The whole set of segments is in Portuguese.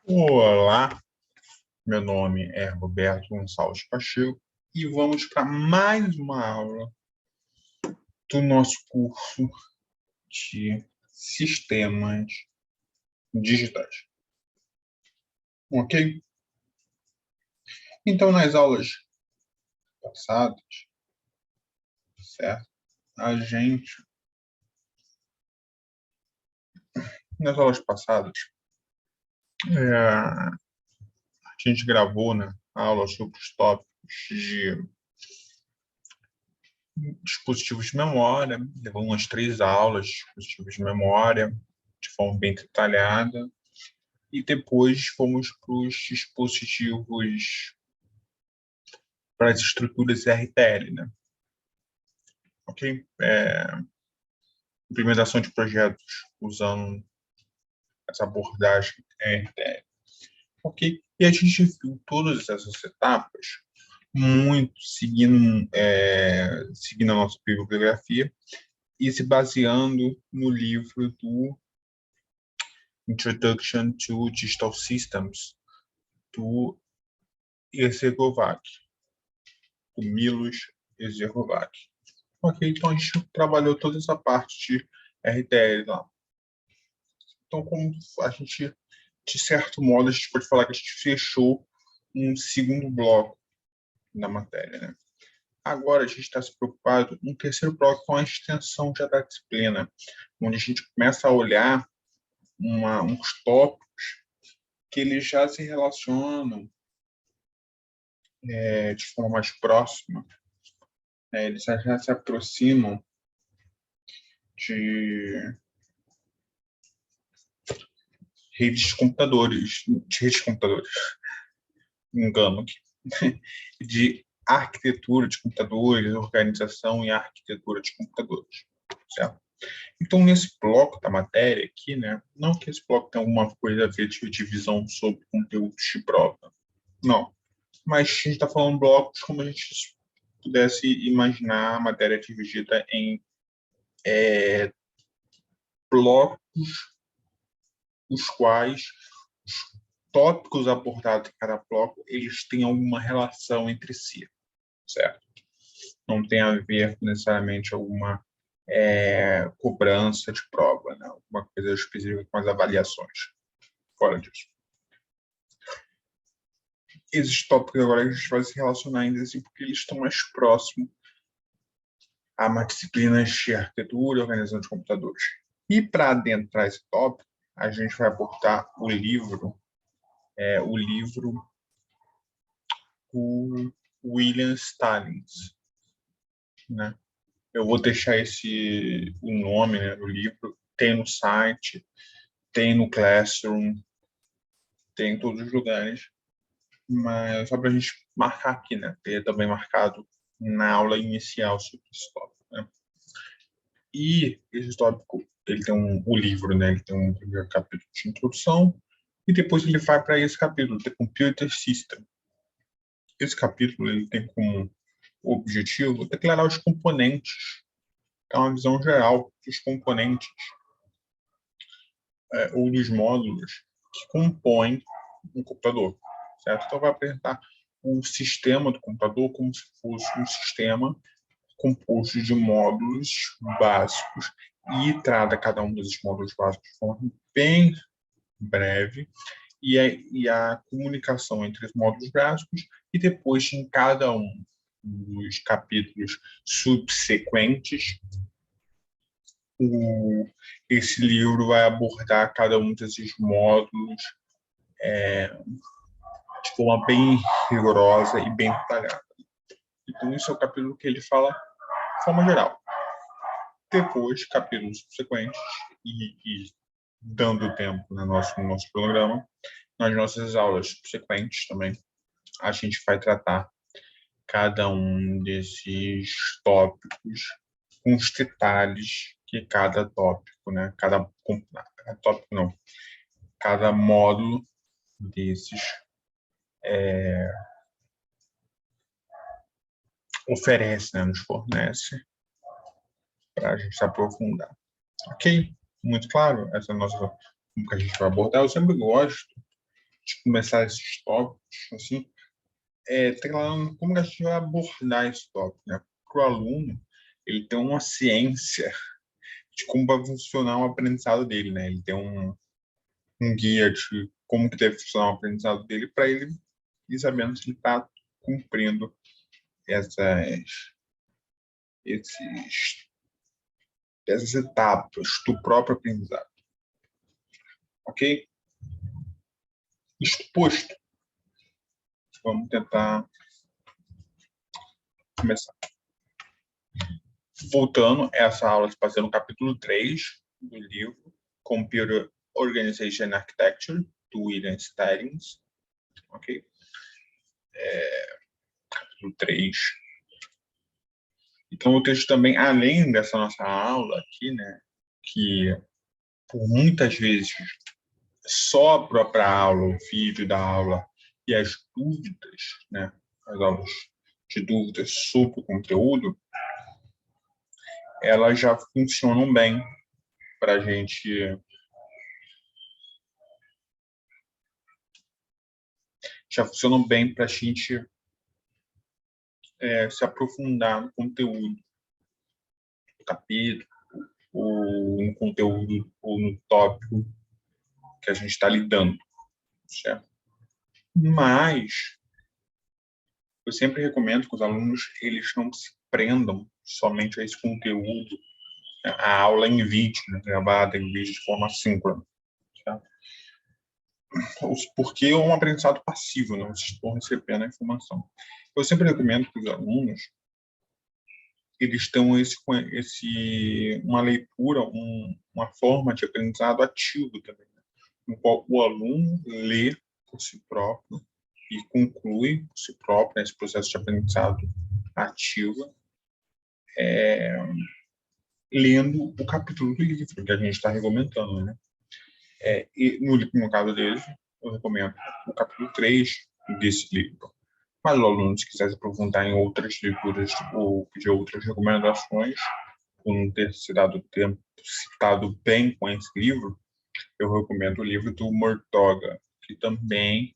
Olá, meu nome é Roberto Gonçalves Pacheco e vamos para mais uma aula do nosso curso de sistemas digitais. Ok? Então, nas aulas passadas, certo? Nas aulas passadas, a gente gravou, né, a aula sobre os tópicos de dispositivos de memória, levou umas 3 aulas de dispositivos de memória, de forma bem detalhada, e depois fomos para os dispositivos, para as estruturas RTL, né? Ok? Implementação de projetos usando essa abordagem RTL. Ok? E a gente viu todas essas etapas muito seguindo a nossa bibliografia e se baseando no livro do Introduction to Digital Systems, do Erzegovac, do Milos Erzegovac. Ok, então a gente trabalhou toda essa parte de RTL lá. Então, como a gente, de certo modo, a gente pode falar que a gente fechou um segundo bloco da matéria, né? Agora a gente está se preocupado no terceiro bloco com a extensão já da disciplina, onde a gente começa a olhar uns tópicos que eles já se relacionam de forma mais próxima, né? Eles já se aproximam de engano aqui, de arquitetura de computadores, organização e arquitetura de computadores, certo? Então, nesse bloco da matéria aqui, né, não que esse bloco tenha alguma coisa a ver de divisão sobre conteúdos de prova, não, mas a gente está falando blocos como a gente pudesse imaginar a matéria dividida em blocos, os quais os tópicos abordados em cada bloco, eles têm alguma relação entre si, certo? Não tem a ver necessariamente alguma cobrança de prova, né? Alguma coisa específica com as avaliações. Fora disso. Esses tópicos agora a gente vai se relacionar ainda assim, porque eles estão mais próximos a uma disciplina de arquitetura e organização de computadores. E para adentrar esse tópico, a gente vai abordar o livro do William Stallings, né? Eu vou deixar o nome, né, do livro, tem no site, tem no Classroom, tem em todos os lugares, mas só para a gente marcar aqui, né? Ter também marcado na aula inicial sobre esse tópico, né? E esse tópico, ele tem o livro, né? Ele tem um primeiro capítulo de introdução e depois ele vai para esse capítulo, The Computer System. Esse capítulo ele tem como objetivo declarar os componentes, é uma visão geral dos componentes ou dos módulos que compõem um computador, certo? Então vai apresentar o sistema do computador como se fosse um sistema composto de módulos básicos e trata cada um desses módulos básicos de forma bem breve e a comunicação entre os módulos básicos e depois em cada um dos capítulos subsequentes esse livro vai abordar cada um desses módulos de forma bem rigorosa e bem detalhada. Então, esse é o capítulo que ele fala de forma geral. Depois, capítulos subsequentes, e dando tempo no nosso programa, nas nossas aulas subsequentes também, a gente vai tratar cada um desses tópicos com os detalhes que cada tópico, né? Cada tópico não, cada módulo desses oferece, né? Nos fornece para a gente aprofundar. Ok? Muito claro? Essa é a nossa como que a gente vai abordar. Eu sempre gosto de começar esses tópicos, assim, tem lá como que a gente vai abordar esse tópico, né? Para o aluno, ele tem uma ciência de como vai funcionar o aprendizado dele, né? Ele tem um guia de como que deve funcionar o aprendizado dele para ele ir sabendo se ele está cumprindo esses, essas etapas do próprio aprendizado. Ok? Isto posto, vamos tentar começar. Voltando, essa aula se passa no capítulo 3 do livro Computer Organization and Architecture, do William Stebbins. Ok? Capítulo 3. Então, o texto também, além dessa nossa aula aqui, né, que por muitas vezes só a própria aula, o vídeo da aula e as dúvidas, né, as aulas de dúvidas sobre o conteúdo, elas já funcionam bem para a gente. Já funcionam bem para a gente se aprofundar no conteúdo do capítulo, ou no conteúdo, ou no tópico que a gente está lidando, certo? Mas eu sempre recomendo que os alunos eles não se prendam somente a esse conteúdo, a aula em vídeo, né, gravada em vídeo de forma síncrona. Tá? Porque é um aprendizado passivo, né? Vocês estão recebendo a informação. Eu sempre recomendo que os alunos eles tenham uma leitura, uma forma de aprendizado ativo também, né? No qual o aluno lê por si próprio e conclui por si próprio esse processo de aprendizado ativo, lendo o capítulo do livro que a gente está argumentando, né? E no caso deles, eu recomendo o capítulo 3 desse livro. Mas o aluno, se quiser se aprofundar em outras leituras ou pedir outras recomendações, por não ter se dado tempo citado bem com esse livro, eu recomendo o livro do Murtoga, que também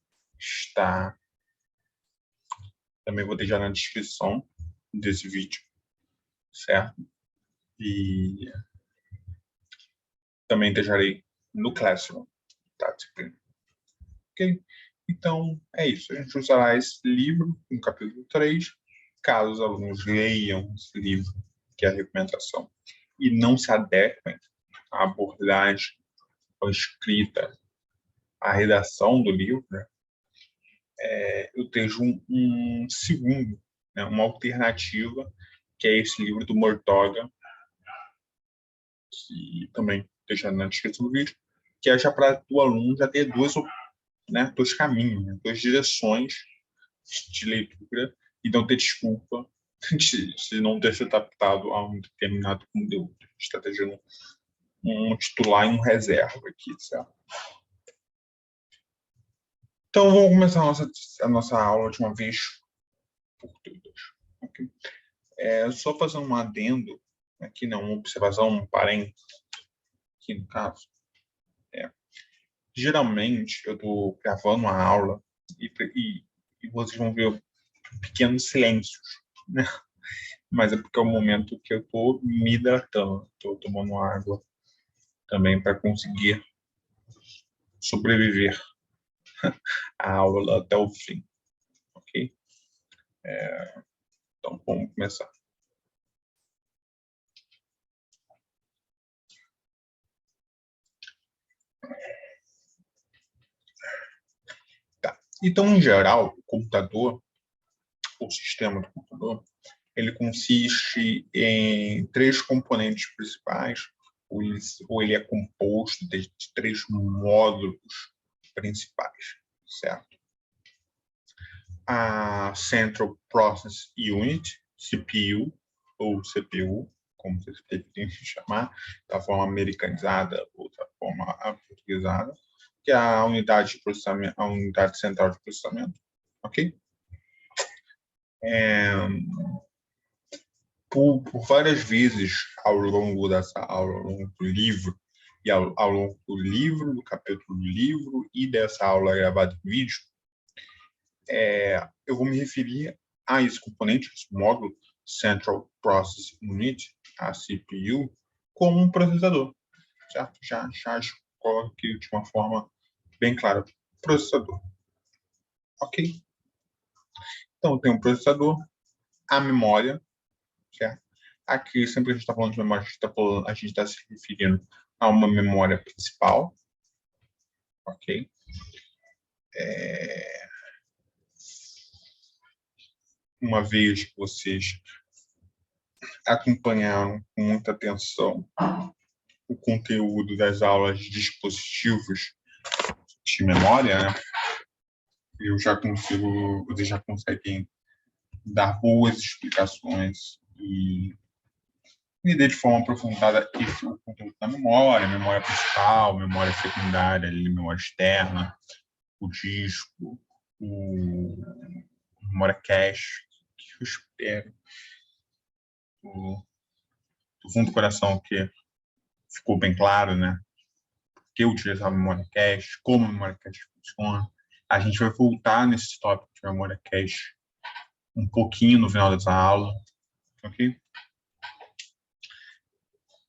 vou deixar na descrição desse vídeo, certo? E também deixarei no Classroom, tá? Ok? Então, é isso. A gente usará esse livro no capítulo 3, caso os alunos leiam esse livro, que é a recomendação, e não se adequem à abordagem, à escrita, à redação do livro, né? Eu tenho um segundo, né, uma alternativa, que é esse livro do Murtoga, que também deixando na descrição do vídeo, que é já para o aluno já ter dois caminhos, né, duas direções de leitura e não ter desculpa de não ter se adaptado a um determinado conteúdo. Estratégia um titular e um reserva aqui, certo? Então, vamos começar a nossa aula de uma vez por todas. Okay? Só fazendo um adendo, aqui não, uma observação, um parênteses, aqui no caso. Geralmente, eu estou gravando uma aula e vocês vão ver pequenos silêncios, né? Mas é porque é o momento que eu estou me hidratando, estou tomando água também para conseguir sobreviver à aula até o fim, ok? Então, vamos começar. Tá. Então, em geral, o computador, o sistema do computador, ele consiste em três componentes principais, ou ele é composto de três módulos principais, certo? A Central Process Unit, CPU, ou CPU, como vocês preferem chamar, da forma americanizada ou da forma portuguesada, que é a unidade de processamento, a unidade central de processamento, ok? Por várias vezes ao longo dessa aula, ao longo do livro, E ao longo do livro, do capítulo do livro e dessa aula gravada em vídeo, eu vou me referir a esse componente, esse módulo Central Process Unit, a CPU, como um processador, certo? Já coloco aqui de uma forma bem clara, processador, ok? Então, tem um processador, a memória, certo? Aqui, sempre que a gente está falando de memória, a gente está se referindo a uma memória principal, ok? Uma vez que vocês acompanharam com muita atenção o conteúdo das aulas de dispositivos de memória, né? Vocês já conseguem dar boas explicações e entender de forma aprofundada esse o conteúdo da memória principal, memória secundária, memória externa, o disco, o memória cache, que eu espero do fundo do coração que ficou bem claro, né? Que utilizar a memória cache, como a memória cache funciona. A gente vai voltar nesse tópico de memória cache um pouquinho no final dessa aula, ok?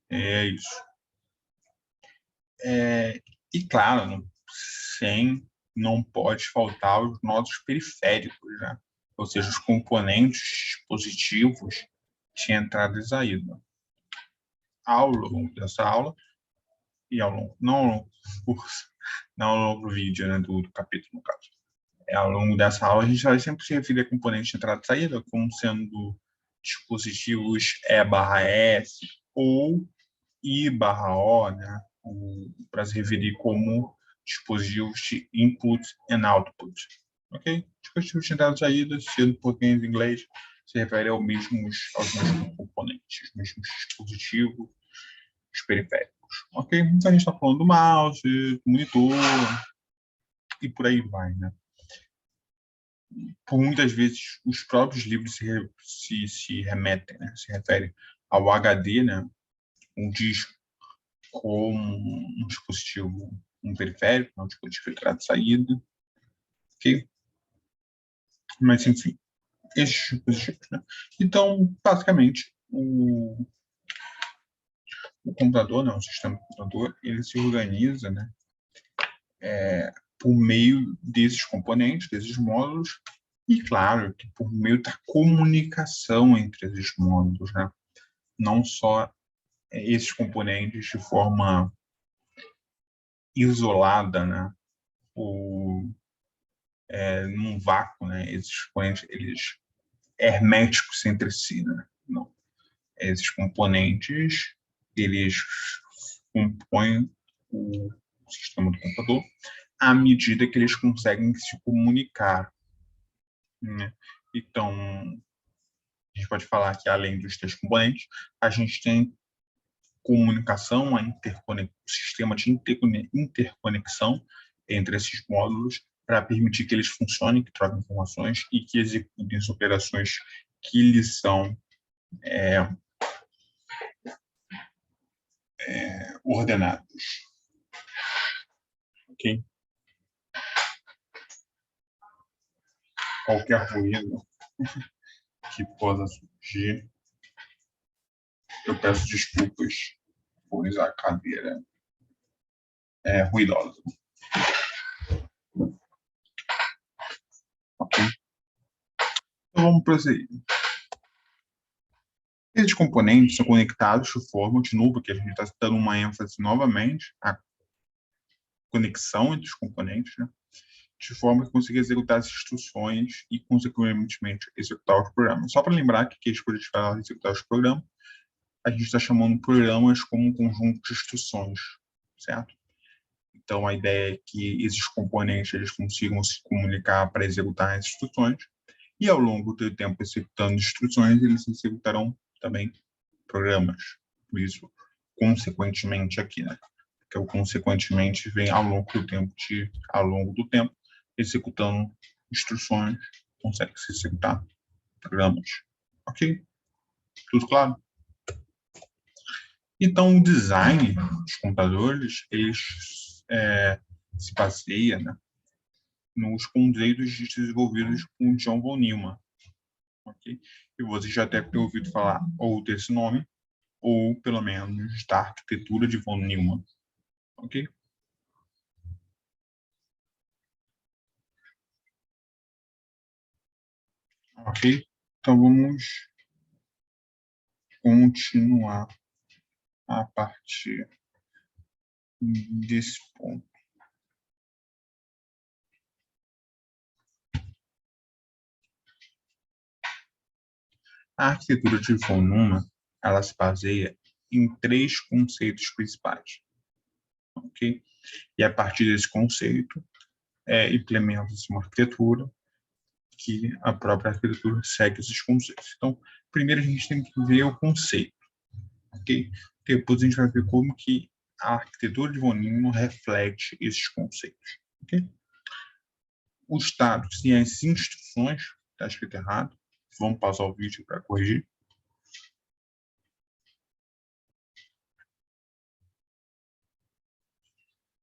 É isso. E claro, não pode faltar os nossos periféricos, né? Ou seja, os componentes dispositivos de entrada e saída. Ao longo dessa aula, e não ao longo do curso, não ao longo do vídeo, né, do capítulo, no caso. Ao longo dessa aula, a gente vai sempre se referir a componentes de entrada e saída como sendo dispositivos E/S ou I/O, né, para se referir como dispositivos de input and output. Ok? Dispositivos de entrada e saída, sendo português e inglês, se refere aos mesmos componentes, os mesmos dispositivos, os periféricos. Ok? Então a gente está falando do mouse, do monitor e por aí vai, né? Por muitas vezes os próprios livros se remetem, né? Se referem ao HD, né? Um disco como um dispositivo, um periférico, um dispositivo de entrada e saída, ok? Mas, enfim, esses dispositivos, né? Então, basicamente, o computador, né? O sistema do computador, ele se organiza, né? Por meio desses componentes, desses módulos, e, claro, que por meio da comunicação entre esses módulos, né? Não só esses componentes de forma isolada, né? Ou num vácuo, né? Esses componentes, eles herméticos entre si, né? Não. Esses componentes, eles compõem o sistema do computador à medida que eles conseguem se comunicar, né? Então, a gente pode falar que, além dos três componentes, a gente tem comunicação, o sistema de interconexão entre esses módulos para permitir que eles funcionem, que troquem informações e que executem as operações que lhes são ordenadas. Ok? Qualquer ruído que possa surgir, eu peço desculpas, pois a cadeira é ruidosa. Ok? Então vamos prosseguir. Esses componentes são conectados de forma, de novo, que a gente está dando uma ênfase novamente, a conexão entre os componentes, né? De forma que consiga executar as instruções e, consequentemente, executar os programas. Só para lembrar que a escolha de falar executar os programas, a gente está chamando programas como um conjunto de instruções, certo? Então, a ideia é que esses componentes eles consigam se comunicar para executar as instruções e, ao longo do tempo executando instruções, eles executarão também programas. Por isso, consequentemente aqui, né? Porque o consequentemente vem ao longo do tempo, executando instruções, consegue se executar programas. Ok? Tudo claro? Então, o design dos computadores, eles se baseia, né, nos conceitos desenvolvidos por John von Neumann. Okay? E você já deve ter ouvido falar ou desse nome, ou pelo menos da arquitetura de von Neumann. Ok? Ok? Então vamos continuar a partir desse ponto. A arquitetura de von Neumann, ela se baseia em 3 conceitos principais. Ok? E a partir desse conceito, implementa-se uma arquitetura que a própria arquitetura segue esses conceitos. Então, primeiro a gente tem que ver o conceito, ok? Depois a gente vai ver como que a arquitetura de von Neumann reflete esses conceitos, ok? Os dados e as instruções, está escrito errado, vamos pausar o vídeo para corrigir.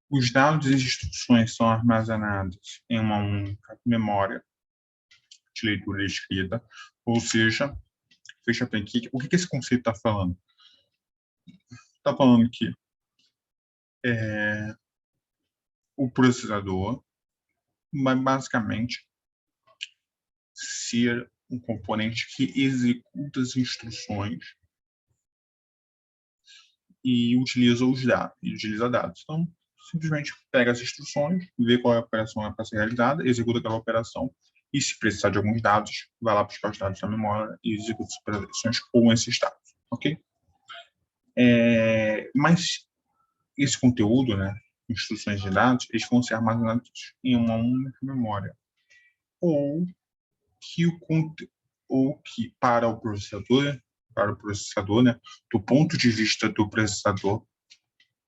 Os dados e as instruções são armazenados em uma única memória de leitura e escrita, ou seja, fecha bem aqui, o que esse conceito está falando? Está falando que o processador vai basicamente ser um componente que executa as instruções e utiliza os dados, Então, simplesmente pega as instruções, vê qual é a operação para ser realizada, executa aquela operação e, se precisar de alguns dados, vai lá buscar os dados da memória e executa as operações com esses dados, ok? Mas esse conteúdo, né, instruções de dados, eles vão ser armazenados em uma única memória. Ou que para o processador, né, do ponto de vista do processador,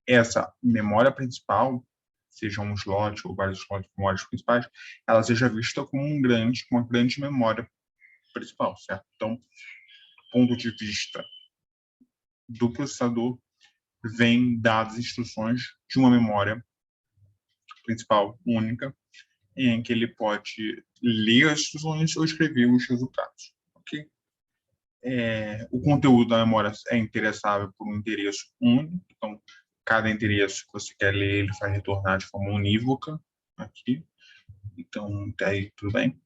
essa memória principal, seja um slot ou vários slots de memórias principais, ela seja vista como uma grande memória principal, certo? Então, do ponto de vista do processador, vem dadas instruções de uma memória principal única, em que ele pode ler as instruções ou escrever os resultados, ok? O conteúdo da memória é endereçável por um endereço único, então cada endereço que você quer ler, ele vai retornar de forma unívoca aqui, então até aí tudo bem.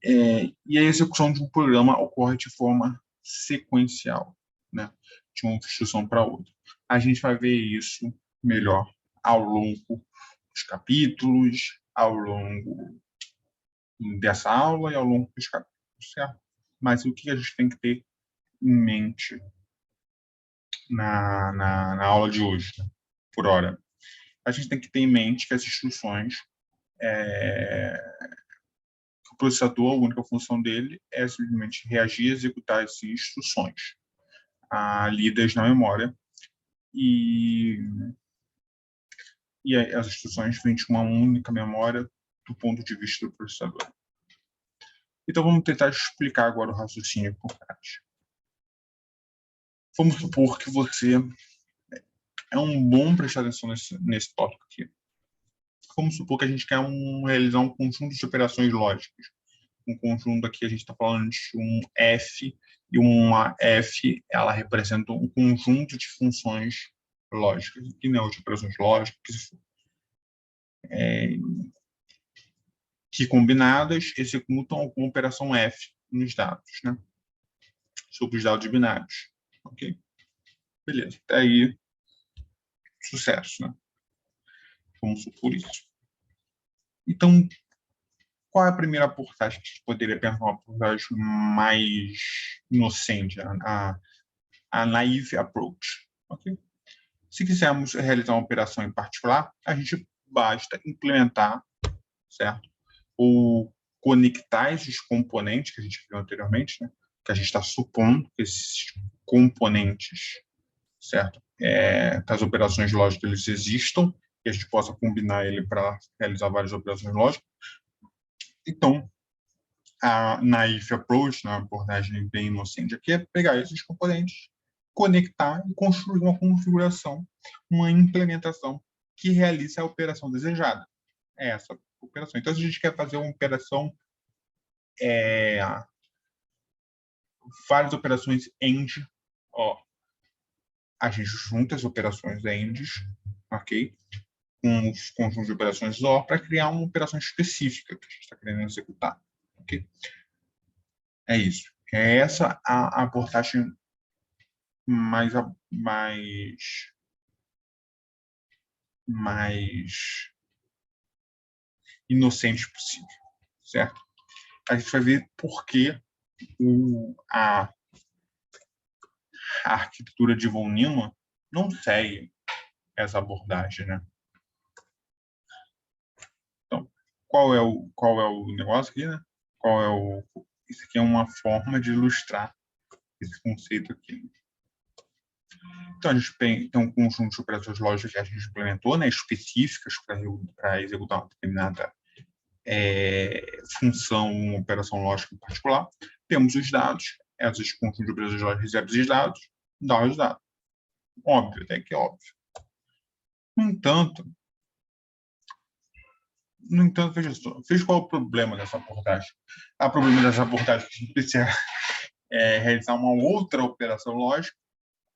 E a execução de um programa ocorre de forma sequencial, né, de uma instrução para outra. A gente vai ver isso melhor ao longo dos capítulos, ao longo dessa aula e ao longo dos capítulos, certo? Mas o que a gente tem que ter em mente na aula de hoje, né, por hora? A gente tem que ter em mente que as instruções, que o processador, a única função dele é simplesmente reagir e executar essas instruções lidas na memória, e as instruções vêm de uma única memória do ponto de vista do processador. Então vamos tentar explicar agora o raciocínio por trás. Vamos supor que você é um bom prestar atenção nesse tópico aqui. Vamos supor que a gente quer realizar um conjunto de operações lógicas. Um conjunto aqui, a gente está falando de um F, e uma F, ela representa um conjunto de funções lógicas, que não de operações lógicas, que combinadas executam alguma operação F nos dados, né? Sobre os dados binários. Ok? Beleza. Até aí, sucesso, né? Vamos supor isso. Então, qual é a primeira abordagem que a gente poderia pensar? Uma abordagem mais inocente, a naive approach. Okay? Se quisermos realizar uma operação em particular, a gente basta implementar, certo? Ou conectar esses componentes que a gente viu anteriormente, né? Que a gente está supondo que esses componentes, certo? Que as operações lógicas eles existam e a gente possa combinar ele para realizar várias operações lógicas. Então, a naive approach, né, a abordagem bem inocente aqui, é pegar esses componentes conectar e construir uma configuração, uma implementação que realize a operação desejada. É essa operação. Então, se a gente quer fazer uma operação, várias operações AND, ó, a gente junta as operações AND, ok? Com os conjuntos de operações OR para criar uma operação específica que a gente está querendo executar, ok? É isso. É essa a abordagem mais inocente possível, certo? A gente vai ver por que a arquitetura de von Neumann não segue essa abordagem, né? Então, qual é o negócio aqui, né? Isso aqui é uma forma de ilustrar esse conceito aqui. Então, a gente tem um conjunto de operações lógicas que a gente implementou, né, específicas para executar uma determinada função, uma operação lógica em particular. Temos os dados, esses conjuntos de operações lógicas recebem esses dados, dá os dados. Óbvio, até que é óbvio. No entanto, veja qual é o problema dessa abordagem. O problema dessa abordagem é que a gente precisa realizar uma outra operação lógica,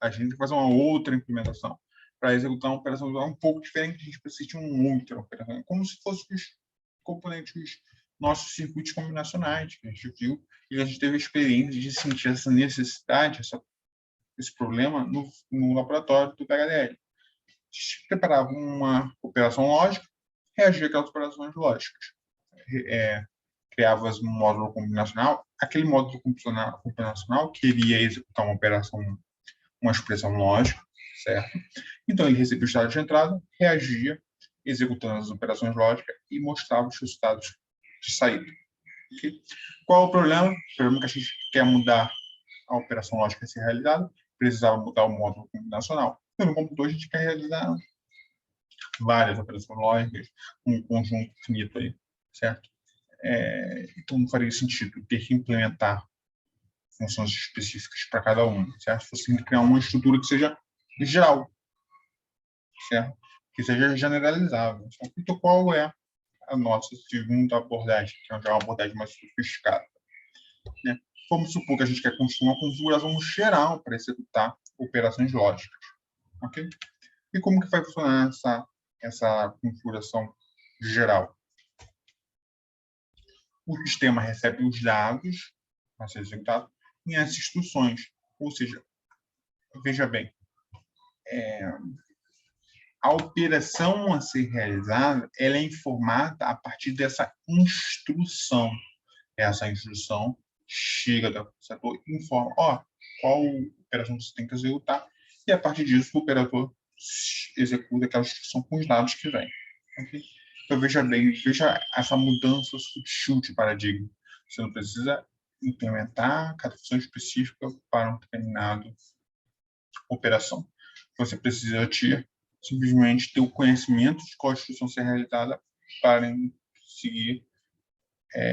a gente tem que fazer uma outra implementação. Para executar uma operação um pouco diferente, a gente precisa de uma outra operação, como se fossem os componentes dos nossos circuitos combinacionais, que a gente viu, e a gente teve a experiência de sentir essa necessidade, esse problema no laboratório do PHDL. A gente preparava uma operação lógica, reagia aquelas operações lógicas. Criava um módulo combinacional, aquele módulo combinacional queria executar uma operação, uma expressão lógica, certo? Então, ele recebia o estado de entrada, reagia, executando as operações lógicas e mostrava os resultados de saída. Okay? Qual é o problema? O problema é que a gente quer mudar a operação lógica a ser realizada, precisava mudar o módulo combinacional. E no computador, a gente quer realizar várias operações lógicas, um conjunto finito aí, certo? Então, não faria sentido ter que implementar funções específicas para cada uma, certo? Você tem que criar uma estrutura que seja geral, certo? Que seja generalizável. Então, qual é a nossa segunda abordagem, que é uma abordagem mais sofisticada? Né? Vamos supor que a gente quer construir uma configuração geral para executar operações lógicas, ok? E como que vai funcionar essa configuração geral? O sistema recebe os dados a ser executado em as instruções, ou seja, veja bem, a operação a ser realizada, ela é informada a partir dessa instrução. Essa instrução chega do setor e informa, qual operação você tem que executar, e a partir disso o operador executa aquela instrução com os dados que vem. Okay? Então, veja essa mudança sutil de paradigma. Você não precisa implementar cada função específica para uma determinada operação. Você precisa simplesmente ter o conhecimento de qual instrução ser realizada para conseguir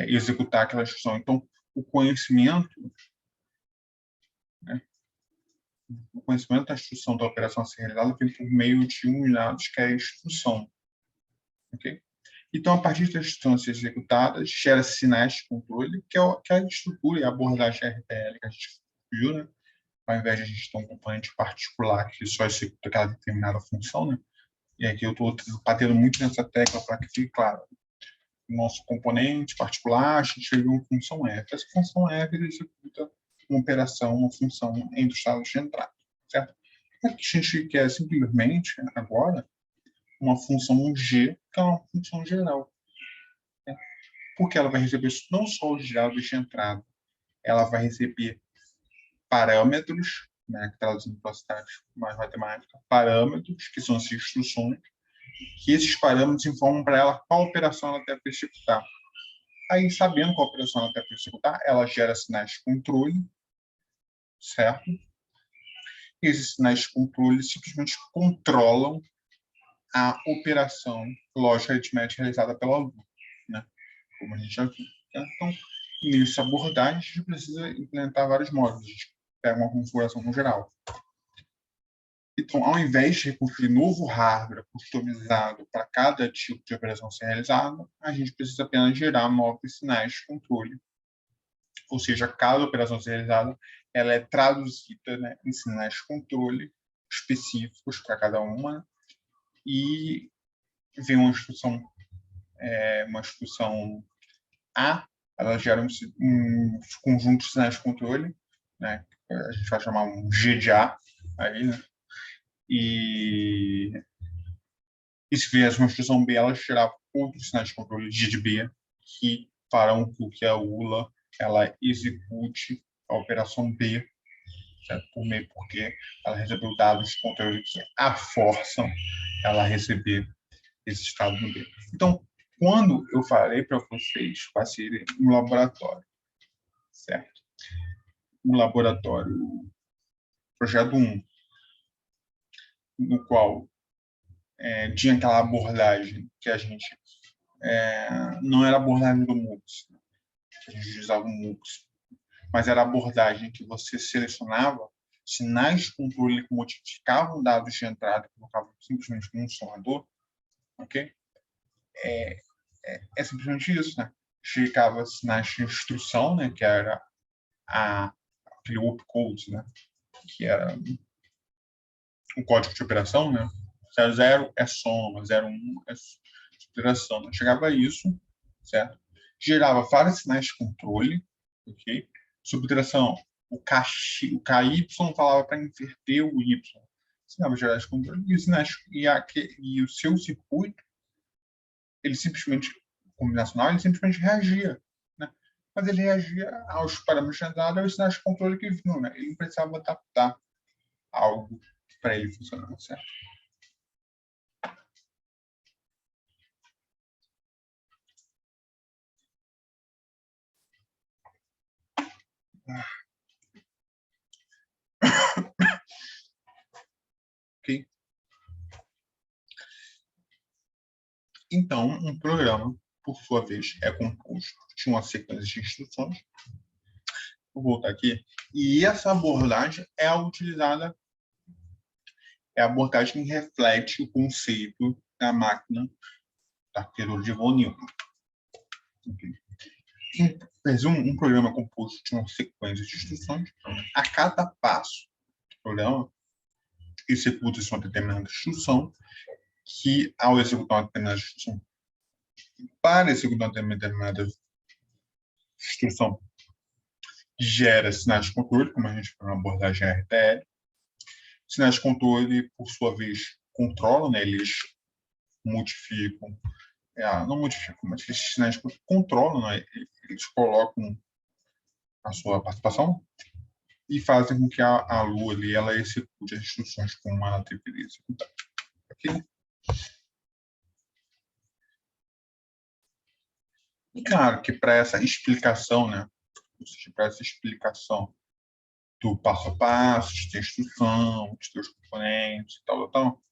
executar aquela instrução. Então, o conhecimento da instrução da operação a ser realizada vem por meio de um dados que é a instrução. Okay? Então, a partir das instâncias executadas, gera sinais de controle, que é a estrutura e a abordagem RTL que a gente viu, né? Ao invés de a gente ter um componente particular que só executa aquela determinada função, né? E aqui eu estou batendo muito nessa tecla para que fique claro. O nosso componente particular, a gente viu uma função F. Essa função F executa uma operação, uma função entre os estados de entrada, certo? A gente quer simplesmente, agora, uma função G, que é uma função geral. Né? Porque ela vai receber não só os dados de entrada, ela vai receber parâmetros, né, que traduzindo para a cidade mais matemática, parâmetros, que são as instruções, que esses parâmetros informam para ela qual operação ela deve executar. Aí, sabendo qual operação ela deve executar, ela gera sinais de controle, certo? E esses sinais de controle simplesmente controlam a operação lógica aritmética realizada pelo aluno, né? Como a gente já viu. Então, nessa abordagem, a gente precisa implementar vários módulos. A gente pega uma configuração no geral. Então, ao invés de construir novo hardware customizado para cada tipo de operação ser realizada, a gente precisa apenas gerar novos sinais de controle. Ou seja, cada operação a ser realizada ela é traduzida, né, em sinais de controle específicos para cada uma, e vem uma instrução A, ela gera um conjunto de sinais de controle, né, a gente vai chamar um G de A, aí, né, e se viesse uma instrução B, ela gerava outros sinais de controle G de B, que farão com que a ULA ela execute a operação B, certo? Porque ela recebeu dados de controle que a forçam ela a receber esse estado no B. Então, quando eu falei para vocês fazerem um laboratório, certo? Um laboratório, projeto 1, no qual tinha aquela abordagem que a gente não era a abordagem do MOOCs, que a gente usava o MOOCs, mas era a abordagem que você selecionava sinais de controle que modificavam dados de entrada e colocavam simplesmente num somador, ok? É simplesmente isso, né? Checava sinais de instrução, né? Que era aquele opcode, né? Que era o código de operação, né? 00 é soma, 01 é subtração. Né? Chegava a isso, certo? Gerava vários sinais de controle, ok? Subtração, o KY falava para inverter o Y. Sinal de gerar de controle e o seu circuito, ele simplesmente, combinacional, ele simplesmente reagia, né? Mas ele reagia aos parâmetros de entrada e aos sinais de controle que vinham, né? Ele não precisava adaptar algo para ele funcionar, certo? Ok? Então, um programa, por sua vez, é composto de uma sequência de instruções. Vou voltar aqui. E essa abordagem é utilizada, é a abordagem que reflete o conceito da máquina da arquitetura de von Neumann. Okay? Em resumo, um programa composto de uma sequência de instruções. A cada passo do programa, executa-se uma determinada instrução, que, ao executar uma determinada instrução, para executar uma determinada instrução, gera sinais de controle, como a gente fala na abordagem RTL. Sinais de controle, por sua vez, controlam, né? Eles modificam, não modificam, mas esses sinais de controle controlam, né? Eles colocam a sua participação e fazem com que a Lua ali, ela execute as instruções como ela deveria executar. Ok? E claro que para essa explicação, né? Ou seja, para essa explicação do passo a passo, de instrução, de seus componentes e tal,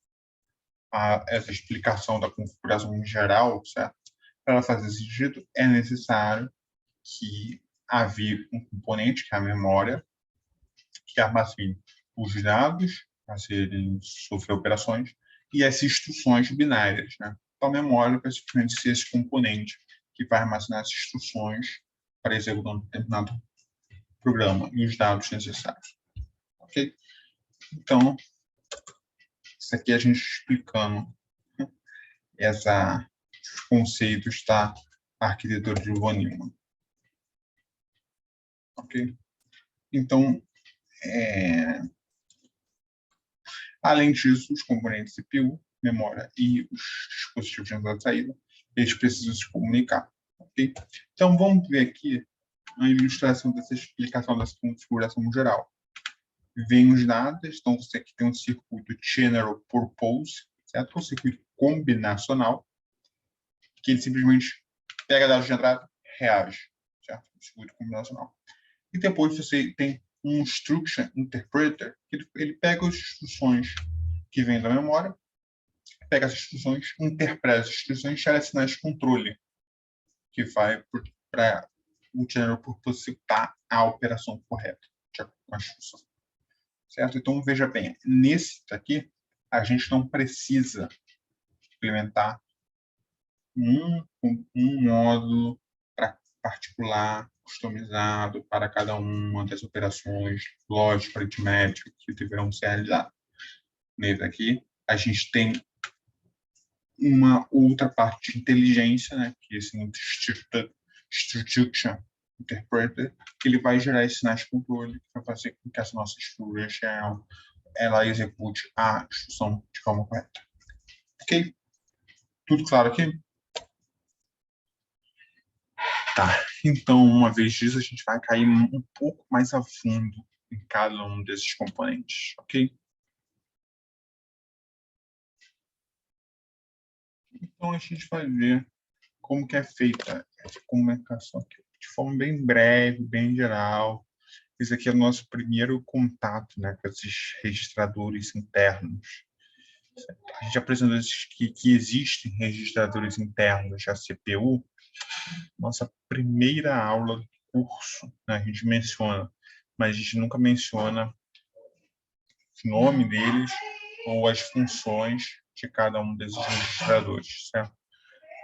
essa explicação da configuração em geral, certo? Para ela fazer sentido, é necessário que havia um componente, que é a memória, que armazene os dados a serem sofrer operações e as instruções binárias, né? Então, a memória vai simplesmente ser esse componente que vai armazenar as instruções para executar um determinado programa e os dados necessários. Ok? Então, isso aqui é a gente explicando esses conceitos da arquitetura de von Neumann. Ok? Então, além disso, os componentes CPU, memória e os dispositivos de entrada e saída, eles precisam se comunicar. Ok? Então, vamos ver aqui a ilustração dessa explicação dessa configuração geral. Vem os dados, então você aqui tem um circuito General Purpose, certo? Um circuito combinacional, que ele simplesmente pega dados de entrada, reage, certo? Um circuito combinacional. E depois você tem um Instruction Interpreter, que ele pega as instruções que vêm da memória, pega as instruções, interpreta as instruções e gera sinais de controle, que vai para o General Purpose executar a operação correta de acordo com a instrução. certo? Então, veja bem, nesse aqui, a gente não precisa implementar um módulo particular, customizado para cada uma das operações lógica, aritmética que deverão ser realizadas. Nesse aqui, a gente tem uma outra parte de inteligência, né, que é esse Instruction Interpreter, que ele vai gerar esses sinais de controle para fazer com que essa nossa estrutura shell ela execute a instrução de forma correta. Ok? Tudo claro aqui? Tá. Então, uma vez disso, a gente vai cair um pouco mais a fundo em cada um desses componentes, ok? Então, a gente vai ver como que é feita essa comunicação aqui, de forma bem breve, bem geral. Esse aqui é o nosso primeiro contato, né, com esses registradores internos. A gente apresentou que existem registradores internos da CPU. Nossa primeira aula do curso, né, a gente menciona, mas a gente nunca menciona o nome deles ou as funções de cada um desses registradores, certo?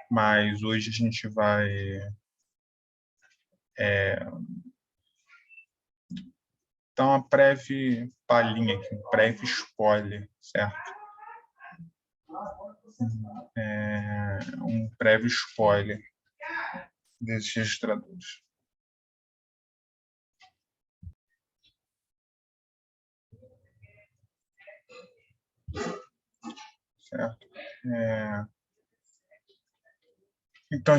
Mas hoje a gente vai dar uma breve palhinha aqui, um breve spoiler, certo? Um breve spoiler desses registradores. Certo? Então,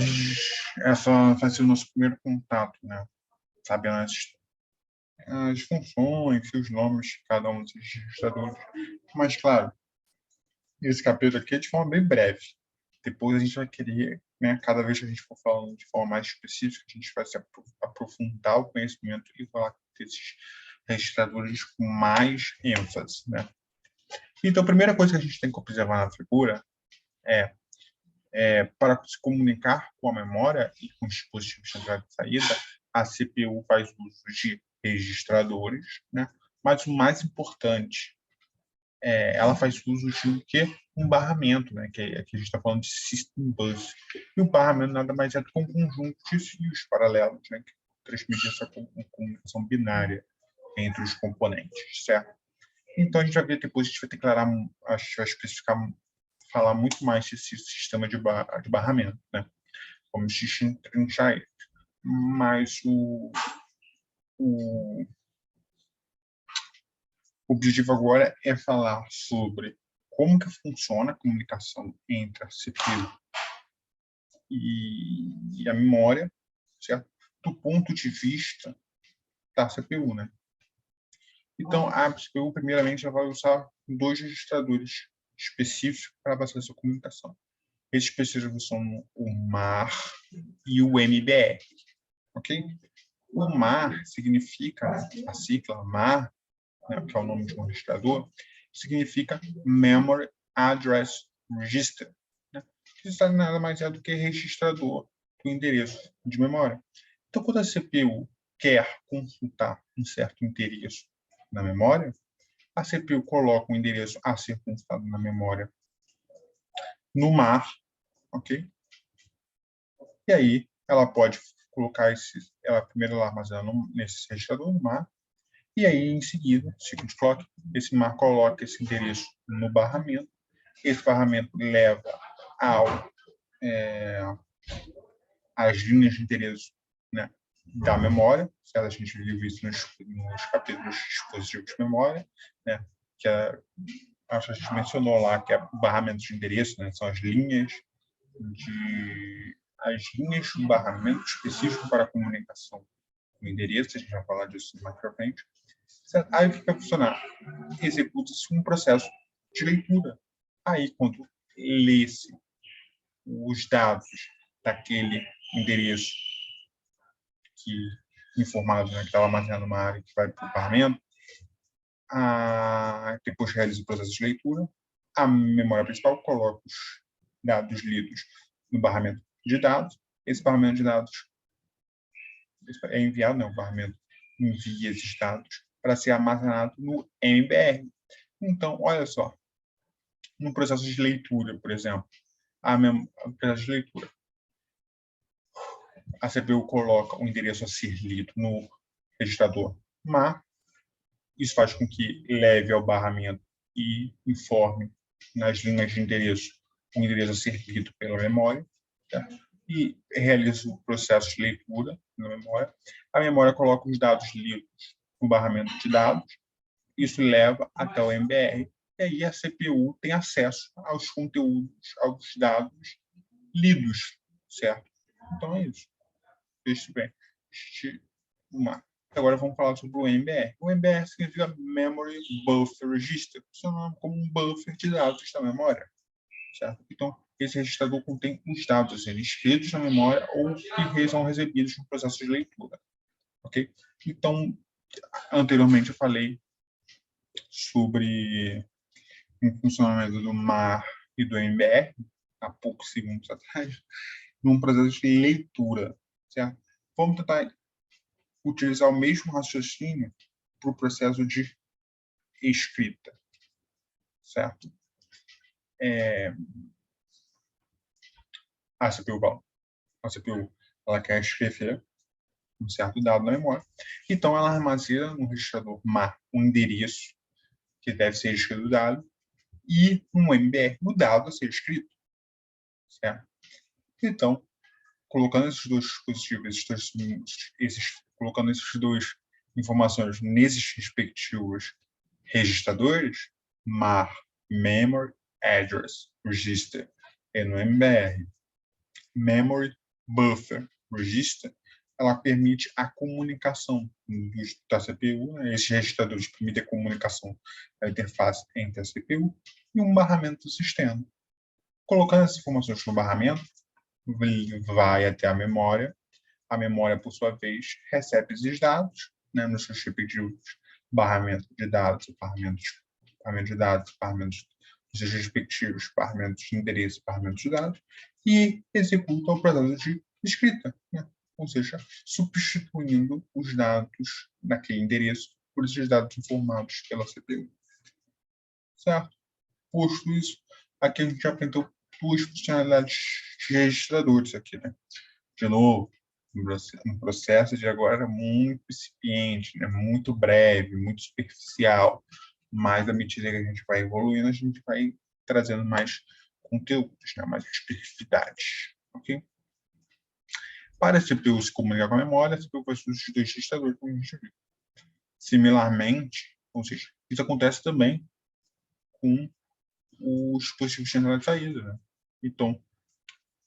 essa vai ser o nosso primeiro contato, né? Sabendo as funções e os nomes de cada um desses registradores. Mas, claro, esse capítulo aqui é de forma bem breve. Depois a gente vai querer, né, cada vez que a gente for falando de forma mais específica, a gente vai se aprofundar o conhecimento e falar desses registradores com mais ênfase, né? Então, a primeira coisa que a gente tem que observar na figura é para se comunicar com a memória e com os dispositivos de entrada e saída, a CPU faz uso de registradores, né? Mas o mais importante, ela faz uso de quê? Um barramento, né? Que aqui a gente está falando de System Bus. E o barramento nada mais é do que um conjunto de fios paralelos, né? Que transmite essa comunicação binária entre os componentes, certo? Então, a gente vai ver depois, a gente vai declarar, a gente vai especificar, falar muito mais desse sistema de barramento, né? Como trinchar ele. Mas o objetivo agora é falar sobre como que funciona a comunicação entre a CPU e a memória, certo? Do ponto de vista da CPU, né? Então, a CPU, primeiramente, ela vai usar dois registradores específicos para fazer essa comunicação. Esses específicos são o MAR e o MBR, ok? O MAR significa, a sigla MAR, né, que é o nome de um registrador, significa Memory Address Register, né? Que nada mais é do que registrador do endereço de memória. Então, quando a CPU quer consultar um certo endereço na memória, a CPU coloca o endereço a ser consultado na memória no MAR, ok? E aí ela pode colocar ela armazena nesse registrador no MAR, e aí em seguida, second clock, esse MAR coloca esse endereço no barramento, esse barramento leva as linhas de endereço, né, da memória, se a gente viu isso nos capítulos de dispositivos de memória, né, que acho que a gente mencionou lá que é o barramento de endereço, né, são as linhas do barramento específico para a comunicação com endereço, a gente vai falar disso mais para frente. Certo? Aí o que vai funcionar? Executa-se um processo de leitura. Aí, quando lê-se os dados daquele endereço informado, né, que estava armazenado numa área que vai para o barramento, depois realiza o processo de leitura, a memória principal coloca os dados lidos no barramento de dados, esse barramento de dados é enviado, né, o barramento envia esses dados para ser armazenado no MBR. Então, olha só, no processo de leitura, por exemplo, o processo de leitura, a CPU coloca o endereço a ser lido no registrador MAR. Isso faz com que leve ao barramento e informe nas linhas de endereço o endereço a ser lido pela memória, tá? E realiza o processo de leitura na memória. A memória coloca os dados lidos no barramento de dados. Isso leva até o MBR. E aí a CPU tem acesso aos conteúdos, aos dados lidos, certo? Então é isso. Veja bem. Agora vamos falar sobre o MBR. O MBR significa Memory Buffer Register, funciona como um buffer de dados da memória, certo? Então, esse registrador contém os dados a serem escritos na memória ou que são recebidos no processo de leitura, ok? Então, anteriormente eu falei sobre o funcionamento do MAR e do MBR, há poucos segundos atrás, num processo de leitura, certo? Vamos tentar utilizar o mesmo raciocínio para o processo de escrita, certo? A CPU ela quer escrever um certo dado na memória, então ela armazena no registrador MAR um endereço que deve ser escrito o dado e um MBR no dado a ser escrito, certo? Então, colocando esses dois dispositivos, colocando esses dois informações nesses respectivos registradores, MAR, Memory Address Register, e no MBR, Memory Buffer Register, ela permite a comunicação da CPU, né? Esses registradores permitem a comunicação da interface entre a CPU e um barramento do sistema. Colocando essas informações no barramento, vai até a memória, por sua vez, recebe esses dados, né, nos seus respectivos barramentos de dados, barramentos de dados, barramentos dos seus respectivos barramentos de endereço, barramentos de dados, e executa o processo de escrita, né? Ou seja, substituindo os dados daquele endereço por esses dados informados pela CPU. Certo? Posto isso, aqui a gente já aprendeu duas funcionalidades de registradores aqui, né? De novo, um processo de agora muito incipiente, né? Muito breve, muito superficial, mas à medida que a gente vai evoluindo, a gente vai trazendo mais conteúdos, né? Mais especificidades, ok? Para a CPU se comunicar com a memória, a CPU vai substituir o registrador, como a gente viu. Similarmente, ou seja, isso acontece também com os dispositivos de entrada e saída, né? Então,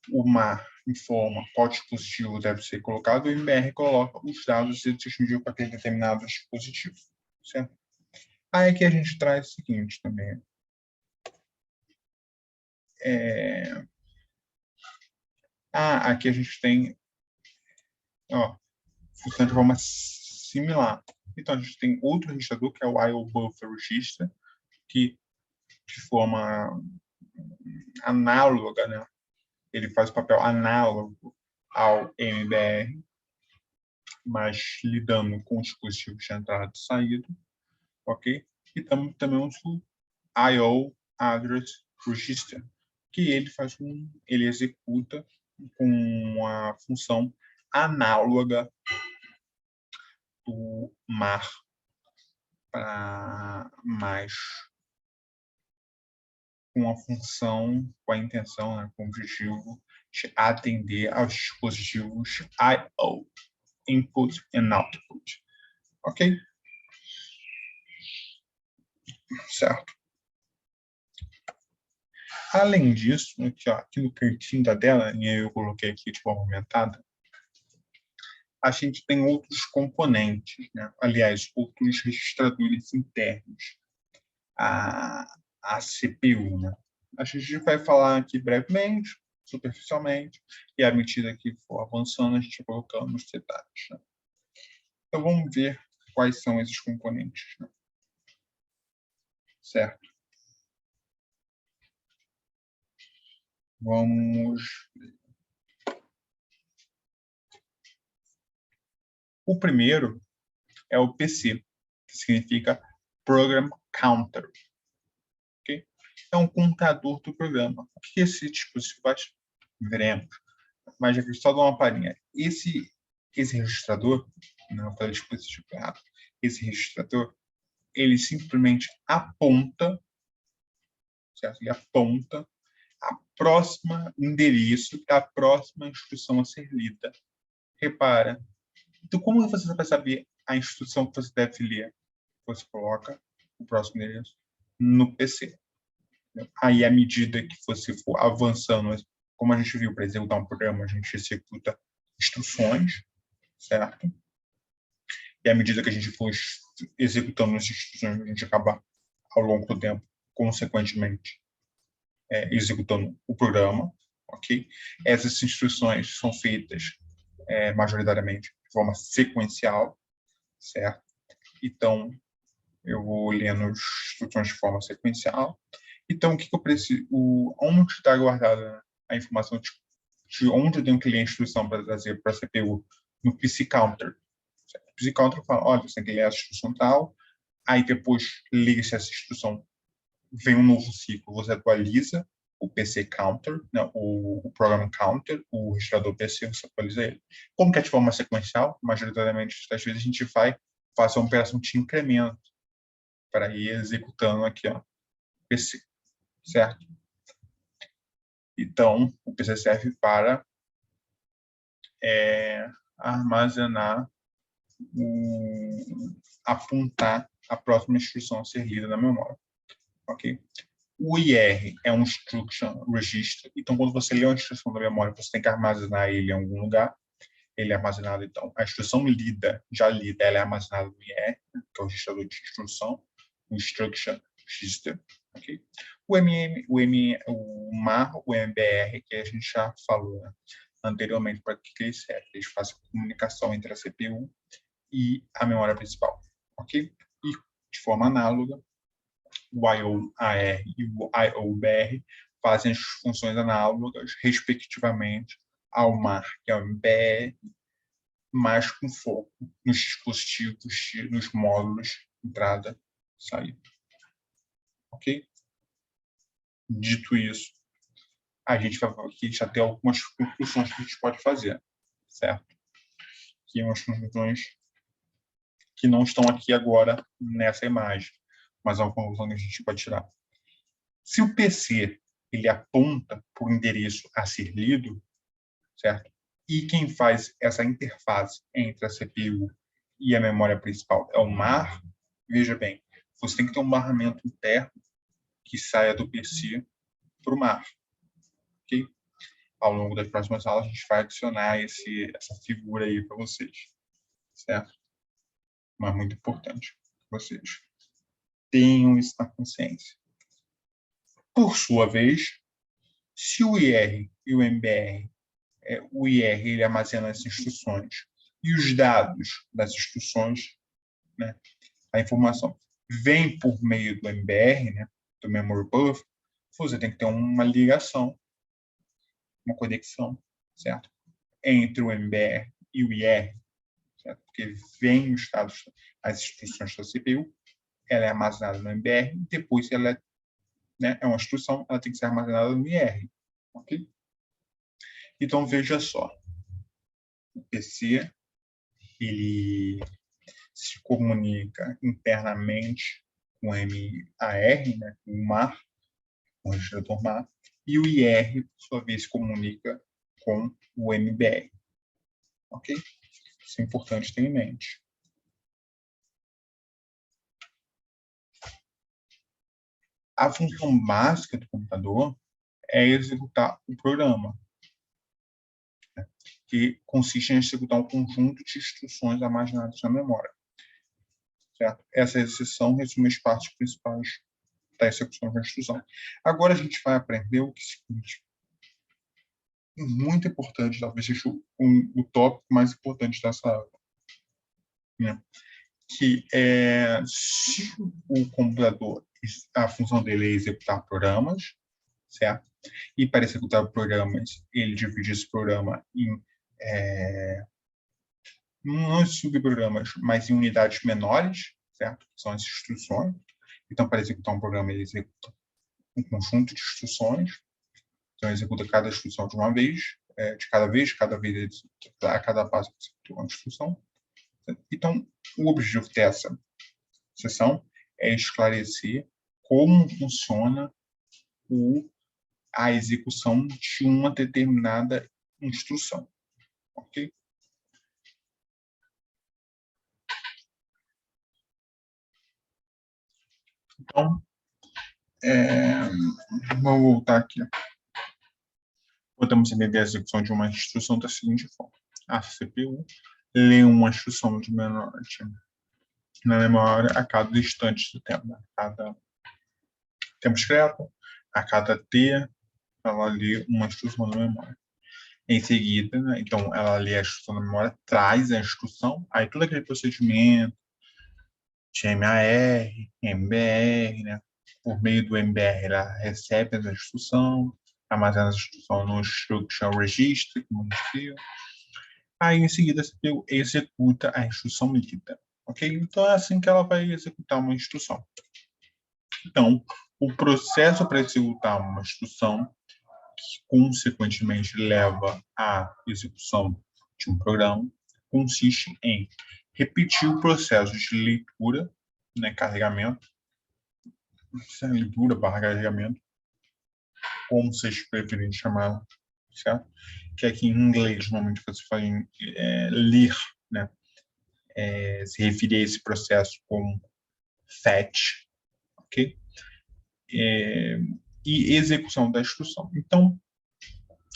o MAR informa qual dispositivo deve ser colocado, e o MBR coloca os dados a ser transmitidos para aquele determinado dispositivo, certo? Aí aqui a gente traz o seguinte também. Aqui a gente tem, funciona de forma similar. Então, a gente tem outro registrador, que é o I/O Buffer Register, que de forma análoga, né? Ele faz o papel análogo ao MBR, mas lidando com dispositivos de entrada e saída, ok? E também o I/O Address Register, que ele executa com a função análoga do MAR, mas com a função, com a intenção, né, com o objetivo de atender aos dispositivos I/O, Input and Output. Ok? Certo. Além disso, aqui no cantinho da tela, e eu coloquei aqui de forma aumentada, a gente tem outros componentes, né? Aliás, outros registradores internos à CPU, né? A gente vai falar aqui brevemente, superficialmente, e à medida que for avançando, a gente vai colocando nos detalhes. Né? Então, vamos ver quais são esses componentes. Né? Certo? Vamos. O primeiro é o PC, que que significa Program Counter. Okay? É um contador do programa. O que esse dispositivo faz? Veremos. Mas aqui só dar uma palhinha. Esse registrador, não falei dispositivo errado, esse registrador, ele simplesmente aponta, certo? Ele aponta a próxima endereço da próxima instrução a ser lida. Repara. Então, como você vai saber a instrução que você deve ler? Você coloca o próximo endereço no PC. Aí, à medida que você for avançando, como a gente viu, para executar um programa, a gente executa instruções, certo? E à medida que a gente for executando essas instruções, a gente acaba, ao longo do tempo, consequentemente, executando o programa, ok? Essas instruções são feitas majoritariamente de forma sequencial, certo? Então, eu vou lendo as instruções de forma sequencial. Então, o que eu preciso? Onde está guardada a informação de onde eu tenho que ler a instrução para trazer para a CPU? No PC Counter. Certo? O PC Counter fala, olha, você tem que ler a instrução tal, aí depois liga-se essa instrução, vem um novo ciclo, você atualiza o PC Counter, né, o Program Counter, o registrador PC, você atualiza ele. Como que é de forma sequencial, majoritariamente, às vezes a gente vai fazer uma operação de incremento para ir executando aqui, ó, PC, certo? Então, o PC serve para armazenar, apontar a próxima instrução a ser lida na memória, ok? O IR é um Instruction Register, então quando você lê uma instrução da memória, você tem que armazenar ele em algum lugar. Ele é armazenado, então, a instrução lida, já lida, ela é armazenada no IR, que é o registrador de instrução, o Instruction Register, ok? O MAR, o MBR, que a gente já falou, né, anteriormente, para que eles servem? Eles fazem comunicação entre a CPU e a memória principal, ok? E, de forma análoga, o IOAR e o IOBR fazem as funções análogas, respectivamente, ao MAR, que é o MBR, mas com foco nos dispositivos, nos módulos, entrada, saída. Ok? Dito isso, a gente vai aqui já ter algumas conclusões que a gente pode fazer, certo? Aqui umas conclusões que não estão aqui agora nessa imagem, mas é uma conclusão que a gente pode tirar. Se o PC ele aponta para o endereço a ser lido, certo? E quem faz essa interface entre a CPU e a memória principal é o MAR, veja bem, você tem que ter um barramento interno que saia do PC para o MAR, ok? Ao longo das próximas aulas, a gente vai adicionar essa figura aí para vocês, certo? Mas muito importante que vocês tenham isso na consciência. Por sua vez, se o IR e o MBR, o IR ele armazena as instruções e os dados das instruções, né, a informação vem por meio do MBR, né, do Memory Buffer, você tem que ter uma ligação, uma conexão, certo? Entre o MBR e o IR, certo? Porque vem os dados, as instruções da CPU, ela é armazenada no MBR, e depois ela é uma instrução, ela tem que ser armazenada no IR, ok? Então, veja só, o PC, ele se comunica internamente com o MAR, né, com o MAR, com o registrador MAR, e o IR, por sua vez, se comunica com o MBR. Ok? Isso é importante ter em mente. A função básica do computador é executar o programa, né, que consiste em executar um conjunto de instruções armazenadas na memória. Certo? Essa execução resume as partes principais da execução da instrução. Agora a gente vai aprender o que é o seguinte. Muito importante, talvez seja o tópico mais importante dessa aula, né? Que se o computador, a função dele é executar programas, certo? E para executar programas, ele divide esse programa em não em subprogramas, mas em unidades menores, certo? São as instruções. Então, para executar um programa, ele executa um conjunto de instruções. Então, executa cada instrução de uma vez, cada vez ele executa, a cada passo ele executa uma instrução. Então, o objetivo dessa sessão é esclarecer como funciona a execução de uma determinada instrução, ok? Então, vamos voltar aqui. Podemos entender a execução de uma instrução da seguinte forma. A CPU lê uma instrução na memória a cada instante do tempo. A cada tempo discreto, a cada T, ela lê uma instrução na memória. Em seguida, né, então, ela lê a instrução na memória, traz a instrução, aí todo aquele procedimento de MAR, MBR, né, por meio do MBR, ela recebe essa instrução, armazena essa instrução no Instruction Register, como dizia. Aí, em seguida, a CPU executa a instrução lida. Ok? Então, é assim que ela vai executar uma instrução. Então, o processo para executar uma instrução, que consequentemente leva à execução de um programa, consiste em repetir o processo de leitura, né, carregamento, leitura barra carregamento, como vocês preferem chamar, certo? Que aqui em inglês, normalmente você faz ler, né? Se referir a esse processo como fetch, ok? E execução da instrução. Então,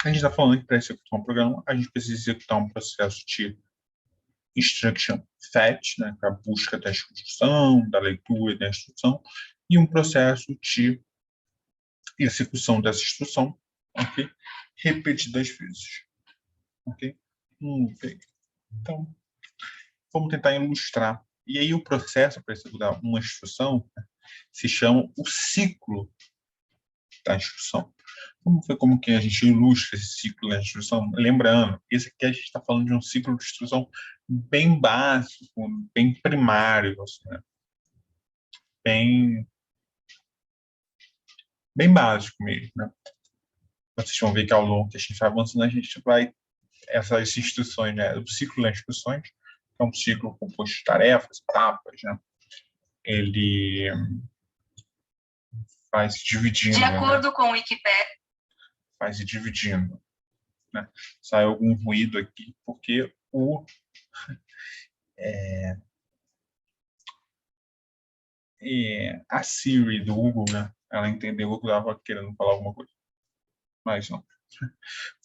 a gente está falando que para executar um programa, a gente precisa executar um processo de instruction fetch, né, para a busca da instrução, da leitura da instrução, e um processo de execução dessa instrução, ok? Repetidas vezes, ok? Então, vamos tentar ilustrar. E aí o processo para executar uma instrução, né, se chama o ciclo da instrução. Vamos ver como que a gente ilustra esse ciclo da instrução? Lembrando, esse aqui a gente está falando de um ciclo de instrução bem básico, bem primário, assim, né? bem básico mesmo, né? Vocês vão ver que ao longo que a gente vai avançando, a gente vai essas instruções, né? O ciclo das instruções é um ciclo composto de tarefas, etapas, né? Ele vai se dividindo. De acordo, né, com o Wikipedia. Vai se dividindo, né? Sai algum ruído aqui, porque a Siri do Google, né? Ela entendeu que eu estava querendo falar alguma coisa. Mas não.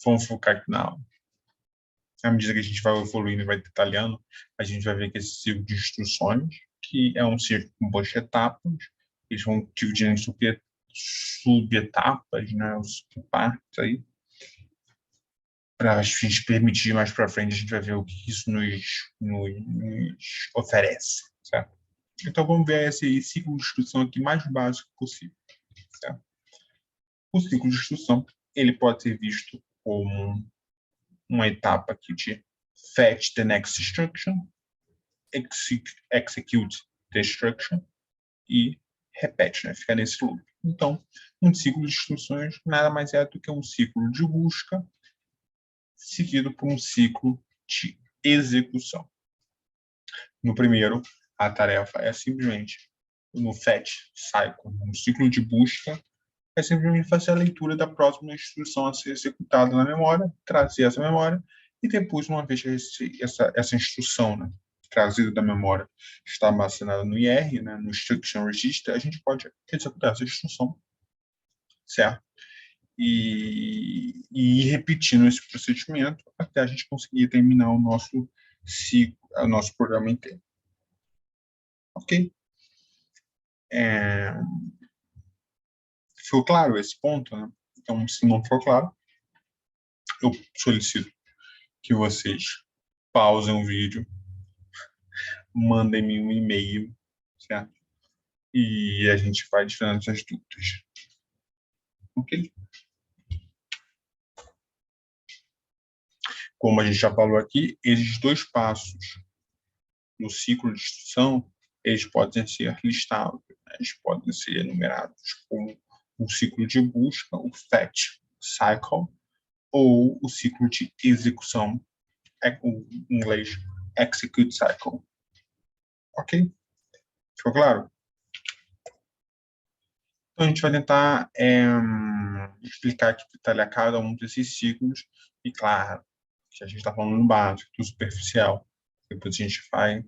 Vamos focar aqui na aula. À medida que a gente vai evoluindo e vai detalhando, a gente vai ver que esse ciclo de instruções, que é um ciclo composto de etapas, eles vão dividir em subetapas, né? Os subpartes aí, para a gente permitir mais para frente, a gente vai ver o que isso nos oferece, certo? Então, vamos ver esse ciclo de instrução aqui mais básico possível, certo? O ciclo de instrução, ele pode ser visto como uma etapa aqui de fetch the next instruction, execute the instruction e repete, né? Fica nesse loop. Então, um ciclo de instruções nada mais é do que um ciclo de busca seguido por um ciclo de execução. No primeiro, a tarefa é simplesmente, no fetch cycle, no ciclo de busca, é simplesmente fazer a leitura da próxima instrução a ser executada na memória, trazer essa memória, e depois, uma vez que essa instrução, né, trazida da memória está armazenada no IR, né, no Instruction Register, a gente pode executar essa instrução, certo? E ir repetindo esse procedimento até a gente conseguir terminar o nosso ciclo, o nosso programa inteiro. Ok? Ficou claro esse ponto, né? Então, se não for claro, eu solicito que vocês pausem o vídeo, mandem-me um e-mail, certo? E a gente vai tirando essas dúvidas. Ok? Como a gente já falou aqui, esses dois passos no ciclo de instrução, eles podem ser listados, né? Eles podem ser enumerados como o ciclo de busca, o fetch cycle, ou o ciclo de execução, em inglês, execute cycle. Ok? Ficou claro? Então, a gente vai tentar explicar aqui detalhar cada um desses ciclos, e claro, que a gente está falando no básico, do superficial. Depois a gente vai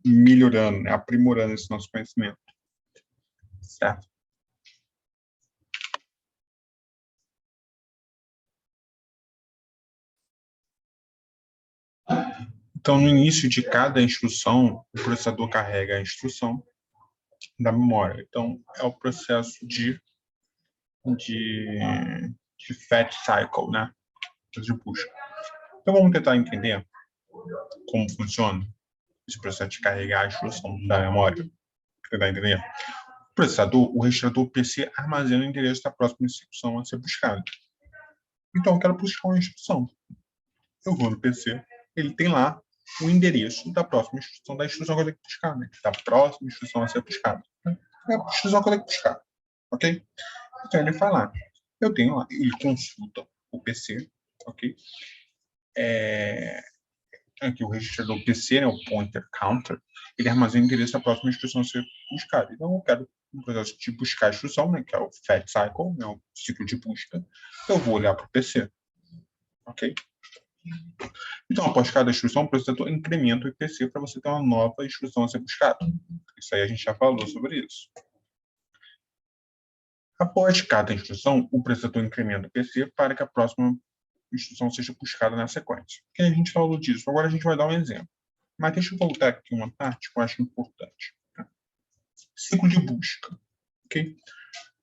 melhorando, né, aprimorando esse nosso conhecimento. Certo? Então, no início de cada instrução, o processador carrega a instrução da memória. Então, é o processo de fetch cycle, né? De busca. Então, vamos tentar entender como funciona esse processo de carregar a instrução da memória. Tentar entender? O processador, o registrador PC armazena o endereço da próxima instrução a ser buscada. Então, eu quero buscar uma instrução. Eu vou no PC, ele tem lá o endereço da próxima instrução, da instrução que eu tenho que buscar, né? Da próxima instrução a ser buscada. É a instrução que eu tenho que buscar. Ok? Então, ele vai lá. Eu tenho lá, ele consulta o PC, ok? Aqui o registrador PC, né, o pointer counter, ele armazena o endereço da próxima instrução a ser buscada. Então, eu quero um processo de buscar a instrução, né, que é o fetch cycle, né, o ciclo de busca. Eu vou olhar para o PC, ok? Então, após cada instrução, o processador incrementa o IPC para você ter uma nova instrução a ser buscada. Isso aí a gente já falou sobre isso. Após cada instrução, o processador incrementa o IPC para que a próxima instrução seja buscada na sequência. Que a gente falou disso. Agora a gente vai dar um exemplo. Mas deixa eu voltar aqui uma parte que eu acho importante. Tá? Ciclo de busca. Ok?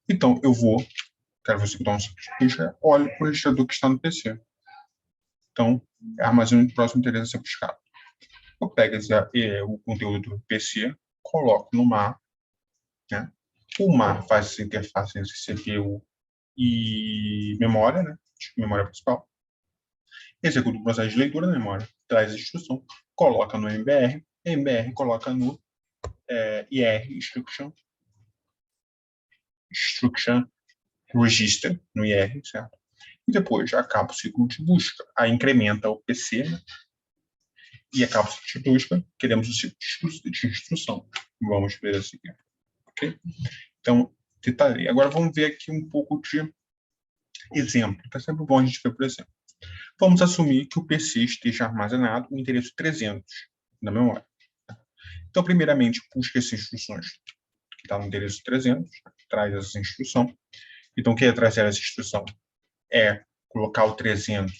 Então, eu vou, quero você dar um ciclo de busca, olho para o registrador que está no PC. Então, armazeno o próximo interesse a ser buscado. Eu pego o conteúdo do PC, coloco no mar, né? O mar faz essa interface entre CPU e memória, né? Memória principal. Executa o processo de leitura da memória, traz a instrução, coloca no MBR, MBR coloca no IR, Instruction Register, no IR, certo? E depois acaba o ciclo de busca. Aí incrementa o PC, né? E acaba o ciclo de busca, queremos o ciclo de instrução. Vamos ver assim. Ok? Então, detalhei. Agora vamos ver aqui um pouco de exemplo. É sempre bom a gente ver por exemplo. Vamos assumir que o PC esteja armazenado no endereço 300 na memória. Então, primeiramente, busca essas instruções que está no endereço 300, traz essa instrução. Então, o que é trazer essa instrução? É colocar o 300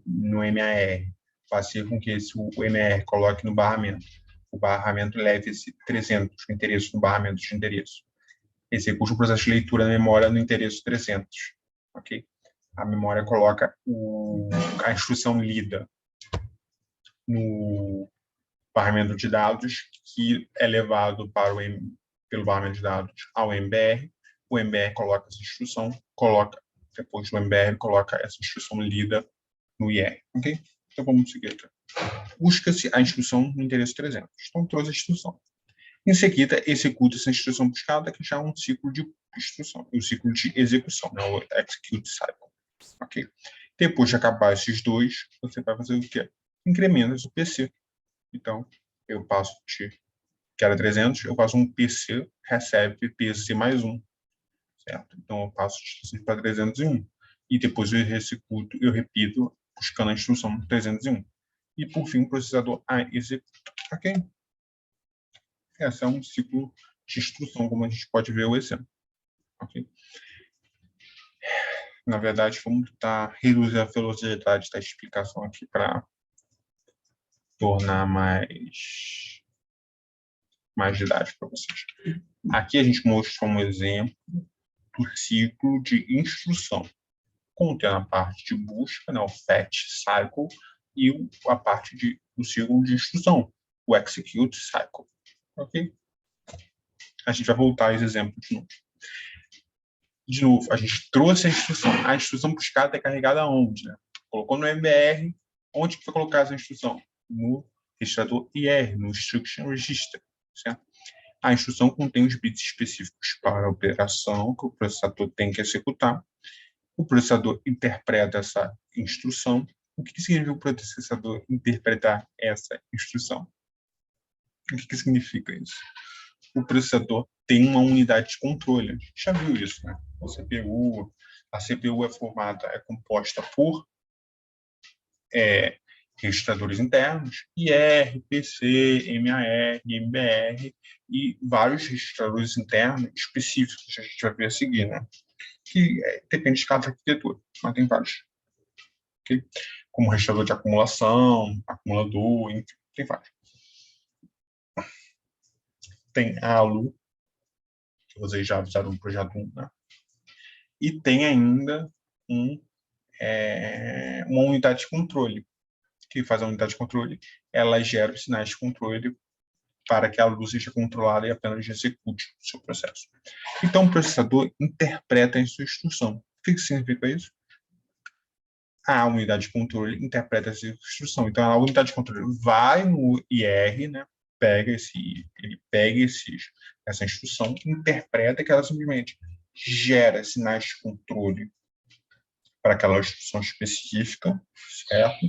no MAR, fazer com que o MAR coloque no barramento. O barramento leve esse 300, o endereço no barramento de endereço. Executa o processo de leitura da memória no endereço 300. Ok? A memória coloca a instrução lida no barramento de dados, que é levado pelo barramento de dados ao MBR. O MBR coloca essa instrução, depois do MBR, coloca essa instrução lida no IR. Ok? Então vamos seguir aqui. Busca-se a instrução no endereço 300. Então trouxe a instrução. Em seguida, executa essa instrução buscada, que já é um ciclo de instrução, o ciclo de execução, né, o execute cycle. Ok? Depois de acabar esses dois, você vai fazer o quê? Incrementa o PC. Então, eu passo de, que era 300, eu passo um PC, recebe PC mais um, certo? Então, eu passo de 300 para 301. E depois eu executo, eu repito, buscando a instrução 301. E, por fim, o processador executa. Ok? Esse é um ciclo de instrução, como a gente pode ver o exemplo. Ok? Na verdade, vamos tentar reduzir a velocidade da explicação aqui para tornar mais didático para vocês. Aqui a gente mostrou um exemplo do ciclo de instrução, contendo a parte de busca, né, o fetch cycle, e a parte do ciclo de instrução, o execute cycle. Ok? A gente vai voltar a esse exemplo de novo. De novo, a gente trouxe a instrução. A instrução buscada é carregada onde? Né? Colocou no MBR. Onde que foi colocar essa instrução? No registrador IR, no Instruction Register, certo? A instrução contém os bits específicos para a operação que o processador tem que executar. O processador interpreta essa instrução. O que significa o processador interpretar essa instrução? O que significa isso? O processador tem uma unidade de controle. Já viu isso, né? A CPU é composta por registradores internos, IR, PC, MAR, MBR e vários registradores internos específicos que a gente vai ver a seguir, né? Que depende de cada arquitetura, mas tem vários. Okay? Como registrador de acumulação, acumulador, enfim, tem vários. Tem a ALU, que vocês já avisaram no projeto 1, né? E tem ainda uma unidade de controle. Que faz a unidade de controle, ela gera os sinais de controle para que a luz seja controlada e apenas execute o seu processo. Então, o processador interpreta a sua instrução. O que significa isso? A unidade de controle interpreta essa instrução. Então, a unidade de controle vai no IR, né? Ele pega essa instrução, interpreta que ela simplesmente gera sinais de controle para aquela instrução específica, certo?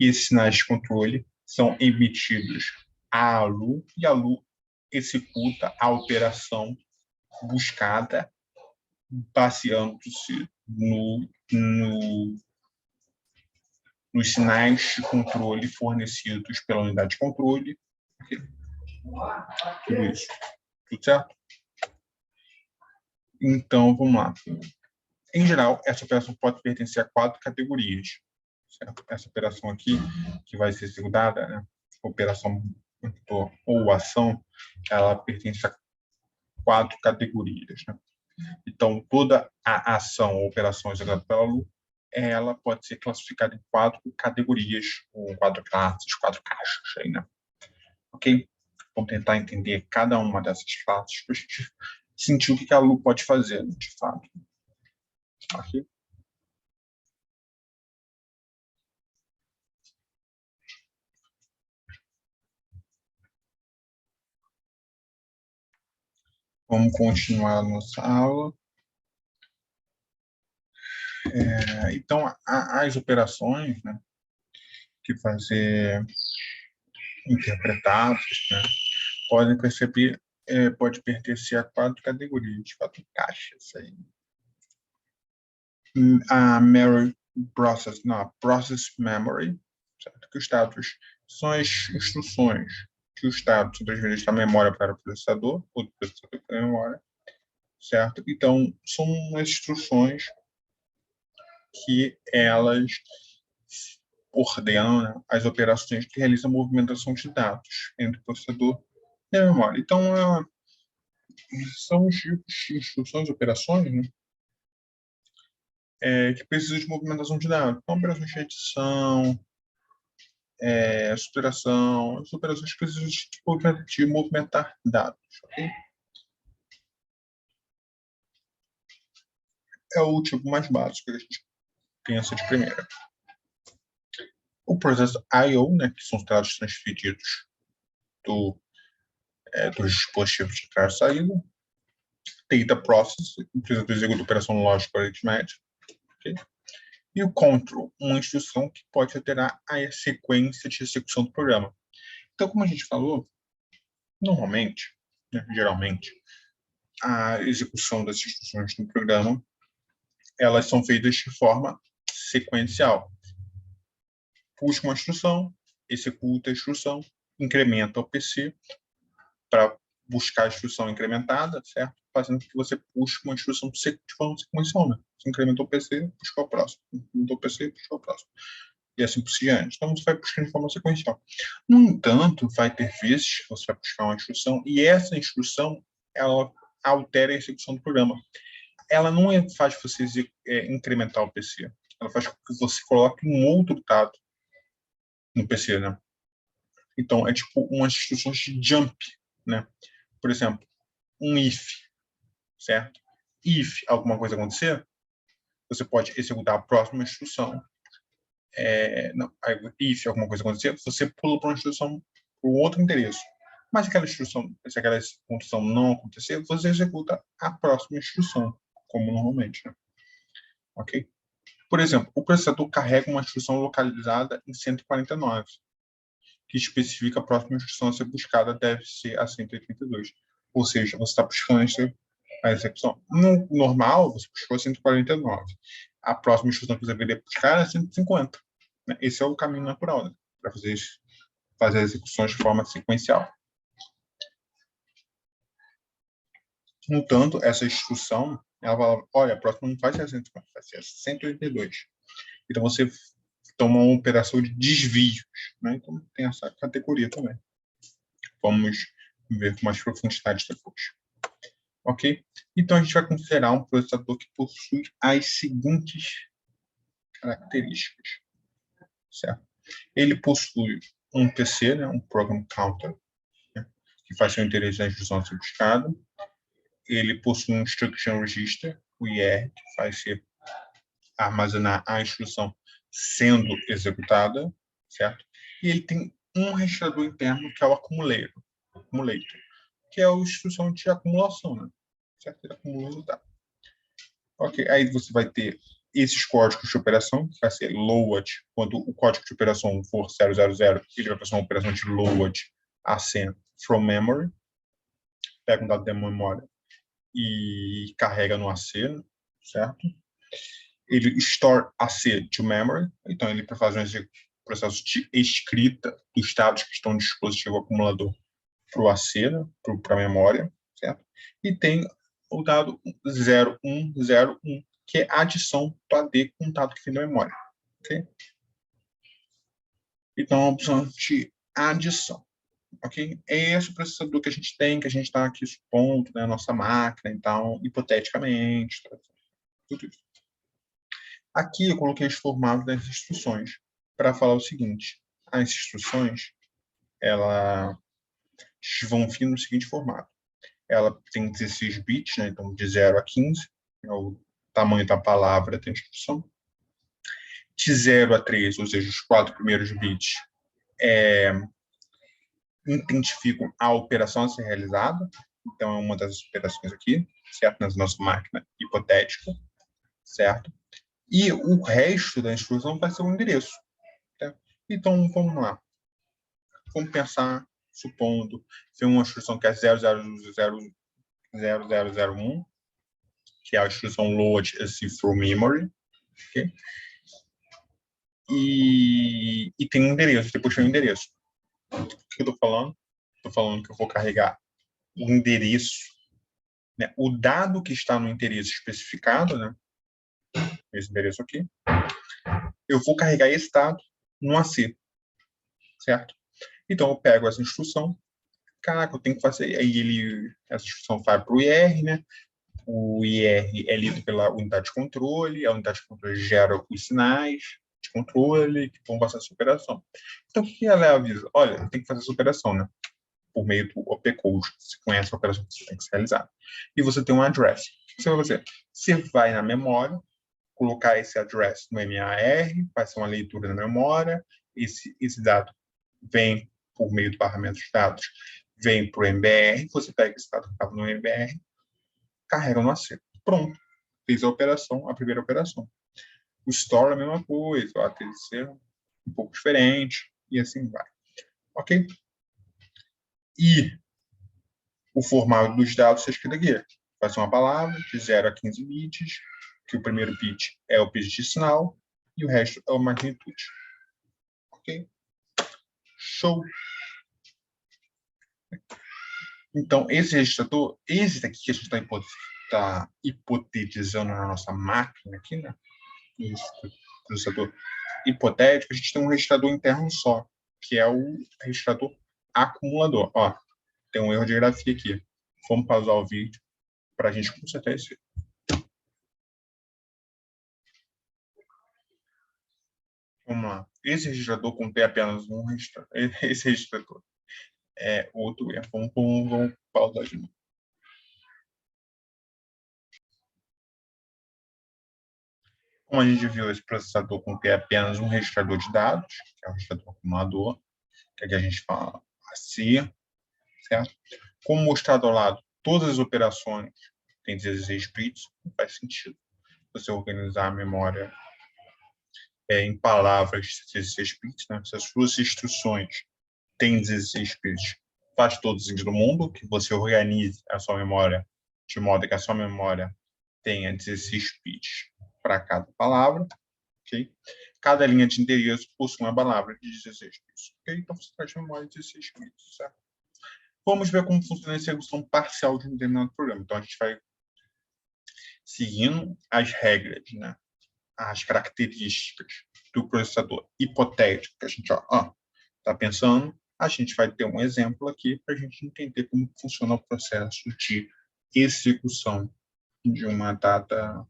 E esses sinais de controle são emitidos à ALU, e a ALU executa a operação buscada baseando-se nos sinais de controle fornecidos pela unidade de controle. Tudo isso. Tudo certo? Então, vamos lá. Em geral, essa operação pode pertencer a 4 categorias. Certo? Essa operação aqui, que vai ser executada, né? Operação ou ação, ela pertence a 4 categorias. Né? Então, toda a ação ou operação executada pela LU, ela pode ser classificada em 4 categorias, ou 4 classes, 4 caixas. Aí, né? Ok? Vamos tentar entender cada uma dessas classes para a gente sentir o que a LU pode fazer, de fato. Ok? Vamos continuar a nossa aula. Então, as operações, né, que vai ser interpretadas, né, pode pertencer a 4 categorias, 4 caixas. Aí. A Process Memory, certo? Que os status são as instruções que o status são transferidos da memória para o processador, ou do processador para a memória, certo? Então, são as instruções que elas ordenam, né, as operações que realizam a movimentação de dados entre o processador e a memória. Então, são os tipos de instruções, operações, né, que precisam de movimentação de dados. Então, operações de edição, superação, as operações que precisam de movimentar dados. Okay? É o tipo mais básico que a gente pensa de primeira. O processo I/O, né, que são os dados transferidos dos dispositivos de entrada e saída. Data Process, empresa do executo operação lógica aritmética. Okay? E o Control, uma instrução que pode alterar a sequência de execução do programa. Então, como a gente falou, normalmente, né, geralmente, a execução das instruções do programa, elas são feitas de forma sequencial. Puxa uma instrução, executa a instrução, incrementa o PC para buscar a instrução incrementada, certo? Fazendo com que você puxe uma instrução de forma sequencial, né? Você incrementou o PC, puxou o próximo. Incrementou o PC, puxou o próximo. E assim por diante. Então, você vai puxando de forma sequencial. No entanto, vai ter vezes que você vai buscar uma instrução e essa instrução, ela altera a execução do programa. Ela não faz você incrementar o PC. Ela faz com que você coloque um outro dado no PC, né? Então, é tipo umas instruções de jump, né? Por exemplo, um if, certo? If alguma coisa acontecer, você pode executar a próxima instrução não, aí, if alguma coisa acontecer, você pula para uma instrução, para outro endereço. Mas se aquela instrução não acontecer, você executa a próxima instrução, como normalmente, né? Ok? Por exemplo, o processador carrega uma instrução localizada em 149, que especifica a próxima instrução a ser buscada deve ser a 182. Ou seja, você está buscando a execução. No normal, você buscou 149. A próxima instrução que você deveria buscar é 150. Esse é o caminho natural, né? Para fazer execuções de forma sequencial. No entanto, essa instrução, ela fala, olha, a próxima não vai ser a 150, vai ser a 182. Então, você toma uma operação de desvios, né? Então, tem essa categoria também. Vamos ver com mais profundidade depois. Ok? Então, a gente vai considerar um processador que possui as seguintes características, certo? Ele possui um PC, né, um Program Counter, né, que faz seu interesse na instrução a ser buscada. Ele possui um Instruction Register, o IR, que faz ser armazenar a instrução sendo executada, certo? E ele tem um registrador interno, que é o accumulator, que é a instrução de acumulação, né? Certo? Ele acumula o resultado. Ok, aí você vai ter esses códigos de operação, que vai ser load, quando o código de operação for 000, ele vai fazer uma operação de load a senha from memory, pega um dado da memória e carrega no AC, certo? Ele store AC to memory, então ele faz um processo de escrita dos dados que estão no dispositivo acumulador para o AC, né, para a memória, certo? E tem o dado 0101, que é a adição do AD com o dado que vem da memória, ok? Então, a opção de adição, ok? É esse o processador que a gente tem, que a gente está aqui supondo, né, a nossa máquina, então, hipoteticamente, tudo isso. Aqui eu coloquei os formatos das instruções para falar o seguinte: as instruções elas vão vir no seguinte formato. Ela tem 16 bits, né, então de 0 a 15, é o tamanho da palavra da instrução. De 0 a 3, ou seja, os 4 primeiros bits, identificam a operação a ser realizada. Então, é uma das operações aqui, certo? Na nossa máquina hipotética, certo? E o resto da instrução vai ser o endereço. Certo? Então, vamos lá. Vamos pensar, supondo, tem uma instrução que é 0000001, que é a instrução load assim, from memory, okay? E tem um endereço, depois tem um endereço. O que eu estou falando? Estou falando que eu vou carregar o endereço, né, o dado que está no endereço especificado, né, esse endereço aqui, eu vou carregar esse dado no AC, certo? Então, eu pego essa instrução, caraca, eu tenho que fazer, aí essa instrução vai para o IR, né? O IR é lido pela unidade de controle, a unidade de controle gera os sinais de controle que vão passar essa operação. Então, o que ela avisa? Olha, tem que fazer essa operação, né? Por meio do opcode. Você conhece a operação que você tem que realizar. E você tem um address. O que você vai fazer? Você vai na memória, colocar esse address no MAR, vai ser uma leitura na memória, esse dado vem por meio do barramento de dados, vem para o MBR, você pega esse dado que estava no MBR, carrega no AC. Pronto. Fez a operação, a primeira operação. O store é a mesma coisa, o ATC um pouco diferente, e assim vai. Ok? E o formato dos dados está escrito aqui. Vai ser uma palavra de 0 a 15 bits, que o primeiro bit é o bit de sinal e o resto é o magnitude. Ok? Show! Então, esse registrador, esse daqui que a gente está hipotetizando na nossa máquina aqui, né? Esse processador hipotético, a gente tem um registrador interno só, que é o registrador acumulador. Ó, tem um erro de grafia aqui. Vamos pausar o vídeo para a gente consertar esse erro. Vamos lá. Esse registrador contém apenas um registrador. Esse registrador é outro erro. Vamos pausar de novo. Como a gente viu, esse processador contém apenas um registrador de dados, que é o registrador acumulador, que aqui a gente fala AC, certo? Como mostrado ao lado, todas as operações têm 16 bits, não faz sentido você organizar a memória em palavras de 16 bits, né? Se as suas instruções têm 16 bits, faz todo sentido do mundo que você organize a sua memória de modo que a sua memória tenha 16 bits para cada palavra, ok? Cada linha de endereço possui uma palavra de 16 bits, ok? Então você traz memória de 16 bits, certo? Vamos ver como funciona a execução parcial de um determinado programa. Então a gente vai seguindo as regras, né? As características do processador hipotético que a gente está pensando, a gente vai ter um exemplo aqui para a gente entender como funciona o processo de execução de uma data,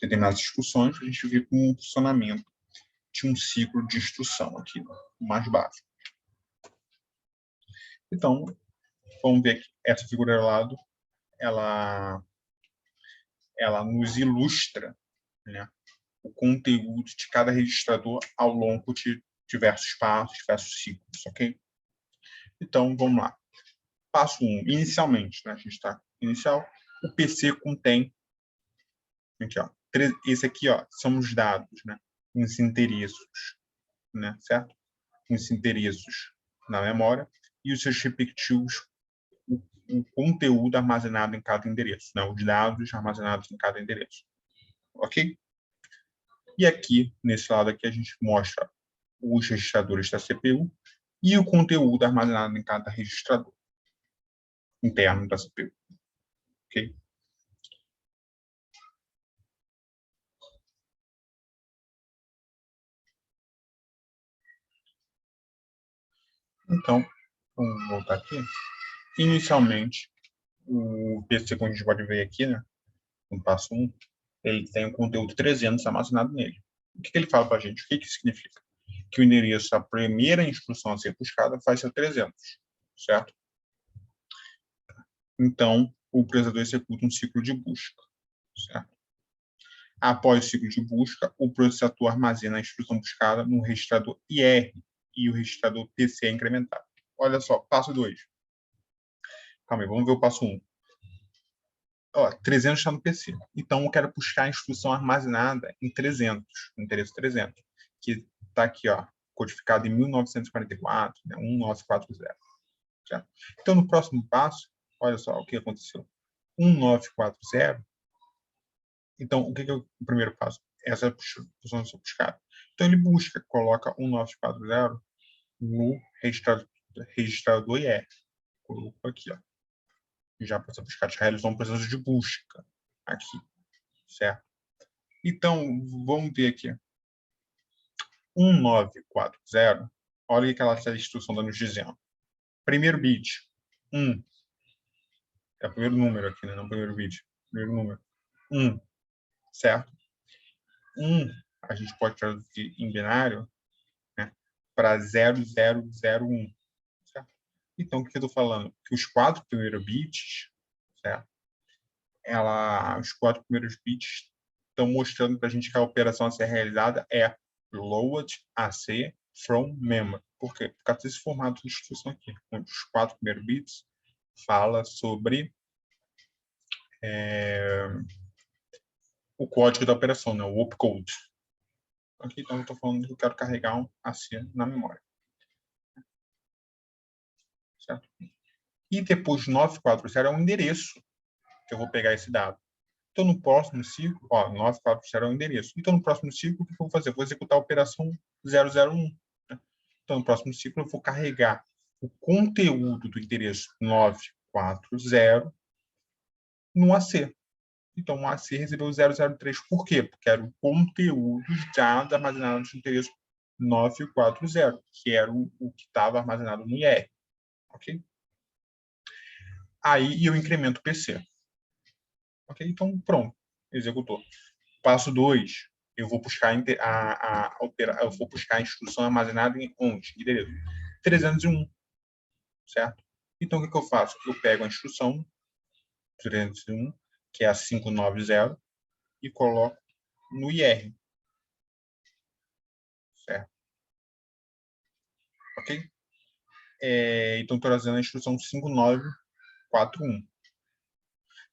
determinadas instruções, a gente vê como o funcionamento de um ciclo de instrução aqui, o mais básico. Então, vamos ver que essa figura ao lado, ela nos ilustra, né, o conteúdo de cada registrador ao longo de diversos passos, diversos ciclos, ok? Então, vamos lá. Passo 1, inicialmente, né? A gente está inicial, o PC contém, aqui, esse aqui, são os dados, né? Os endereços, né? Certo? Os endereços na memória e os seus respectivos, o conteúdo armazenado em cada endereço, né? Os dados armazenados em cada endereço, ok? E aqui, nesse lado aqui, a gente mostra os registradores da CPU e o conteúdo armazenado em cada registrador interno da CPU. Ok? Então, vamos voltar aqui. Inicialmente, o PC, como a gente pode ver aqui, né, no passo 1, ele tem o conteúdo 300 armazenado nele. O que ele fala para a gente? O que isso significa? Que o endereço da primeira instrução a ser buscada vai ser 300, certo? Então, o processador executa um ciclo de busca, certo? Após o ciclo de busca, o processador armazena a instrução buscada no registrador IR e o registrador PC é incrementado. Olha só, passo 2. Calma aí, vamos ver o passo 1. 300 está no PC. Então, eu quero buscar a instrução armazenada em 300, no endereço 300, que está aqui, codificado em 1944, né, 1940. Certo? Então, no próximo passo, olha só o que aconteceu. 1940. Então, o que é o primeiro passo? Essa função de buscar. Então, ele busca, coloca 1940 no registrador IR. Colocou aqui, já para buscar, já realizou um processo de busca aqui, certo? Então, vamos ver aqui. 1940, olha o que essa instrução está nos dizendo. Primeiro bit, 1. É o primeiro número aqui, né? Não o primeiro bit. Primeiro número. 1, certo? 1, a gente pode traduzir em binário, né, para 0001. Certo? Então, o que eu estou falando? Que os 4 primeiros bits, certo? Os 4 primeiros bits estão mostrando para a gente que a operação a ser realizada é load AC from memory. Por quê? Por causa desse formato de instrução aqui, onde os 4 primeiros bits fala sobre o código da operação, né? O opcode. Aqui, então, eu estou falando que eu quero carregar um AC na memória. Certo? E depois 940 é um endereço que eu vou pegar esse dado. Então, no próximo ciclo, 940 é o endereço. Então, no próximo ciclo, o que eu vou fazer? Eu vou executar a operação 001. Né? Então, no próximo ciclo, eu vou carregar o conteúdo do endereço 940 no AC. Então, o AC recebeu 003. Por quê? Porque era o conteúdo já armazenado no endereço 940, que era o que estava armazenado no IR. Ok? Aí eu incremento o PC. Ok? Então, pronto. Executou. Passo 2, eu vou buscar eu vou buscar a instrução armazenada em onde? Endereço 301, certo? Então, o que eu faço? Eu pego a instrução 301, que é a 590, e coloco no IR. Certo? Ok? Então, estou trazendo a instrução 5941.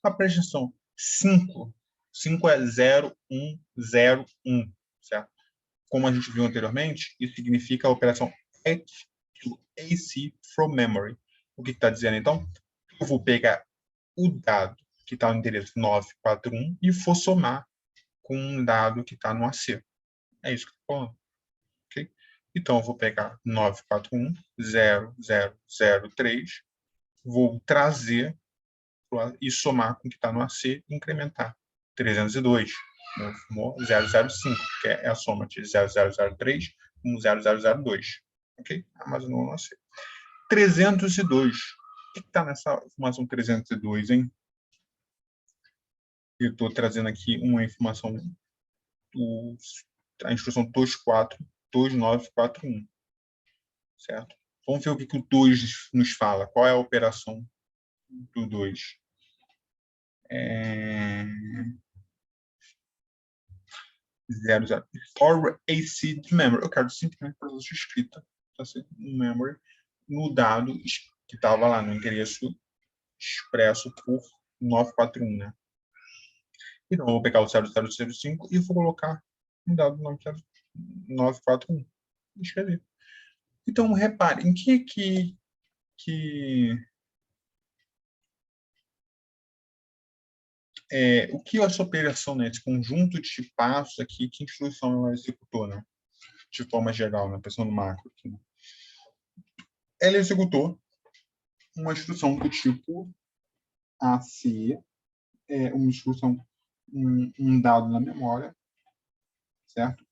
A presta atenção, 5 é 0101, certo? Como a gente viu anteriormente, isso significa a operação add to AC from memory. O que está dizendo, então? Eu vou pegar o dado que está no endereço 941 e for somar com um dado que está no AC. É isso que eu estou falando. Okay? Então, eu vou pegar 941.0003, vou trazer e somar com o que está no AC e incrementar. 302, 005, que é a soma de 0003 com 0002. Ok? Armazenou no AC. 302. O que está nessa informação 302, hein? Eu estou trazendo aqui uma informação a instrução 242941. Certo? Vamos ver o que o 2 nos fala. Qual é a operação do 2? Store AC memory. Eu quero simplesmente processo de escrita memory no dado que estava lá no endereço expresso por 941, né? Então, eu vou pegar o 0005 e vou colocar um dado 941 e escrever. Então, reparem que o que essa operação, né, esse conjunto de passos aqui, que instrução ela executou, né? De forma geral, né, pensando no macro aqui, né? Ela executou uma instrução do tipo AC, uma instrução, um dado na memória, certo?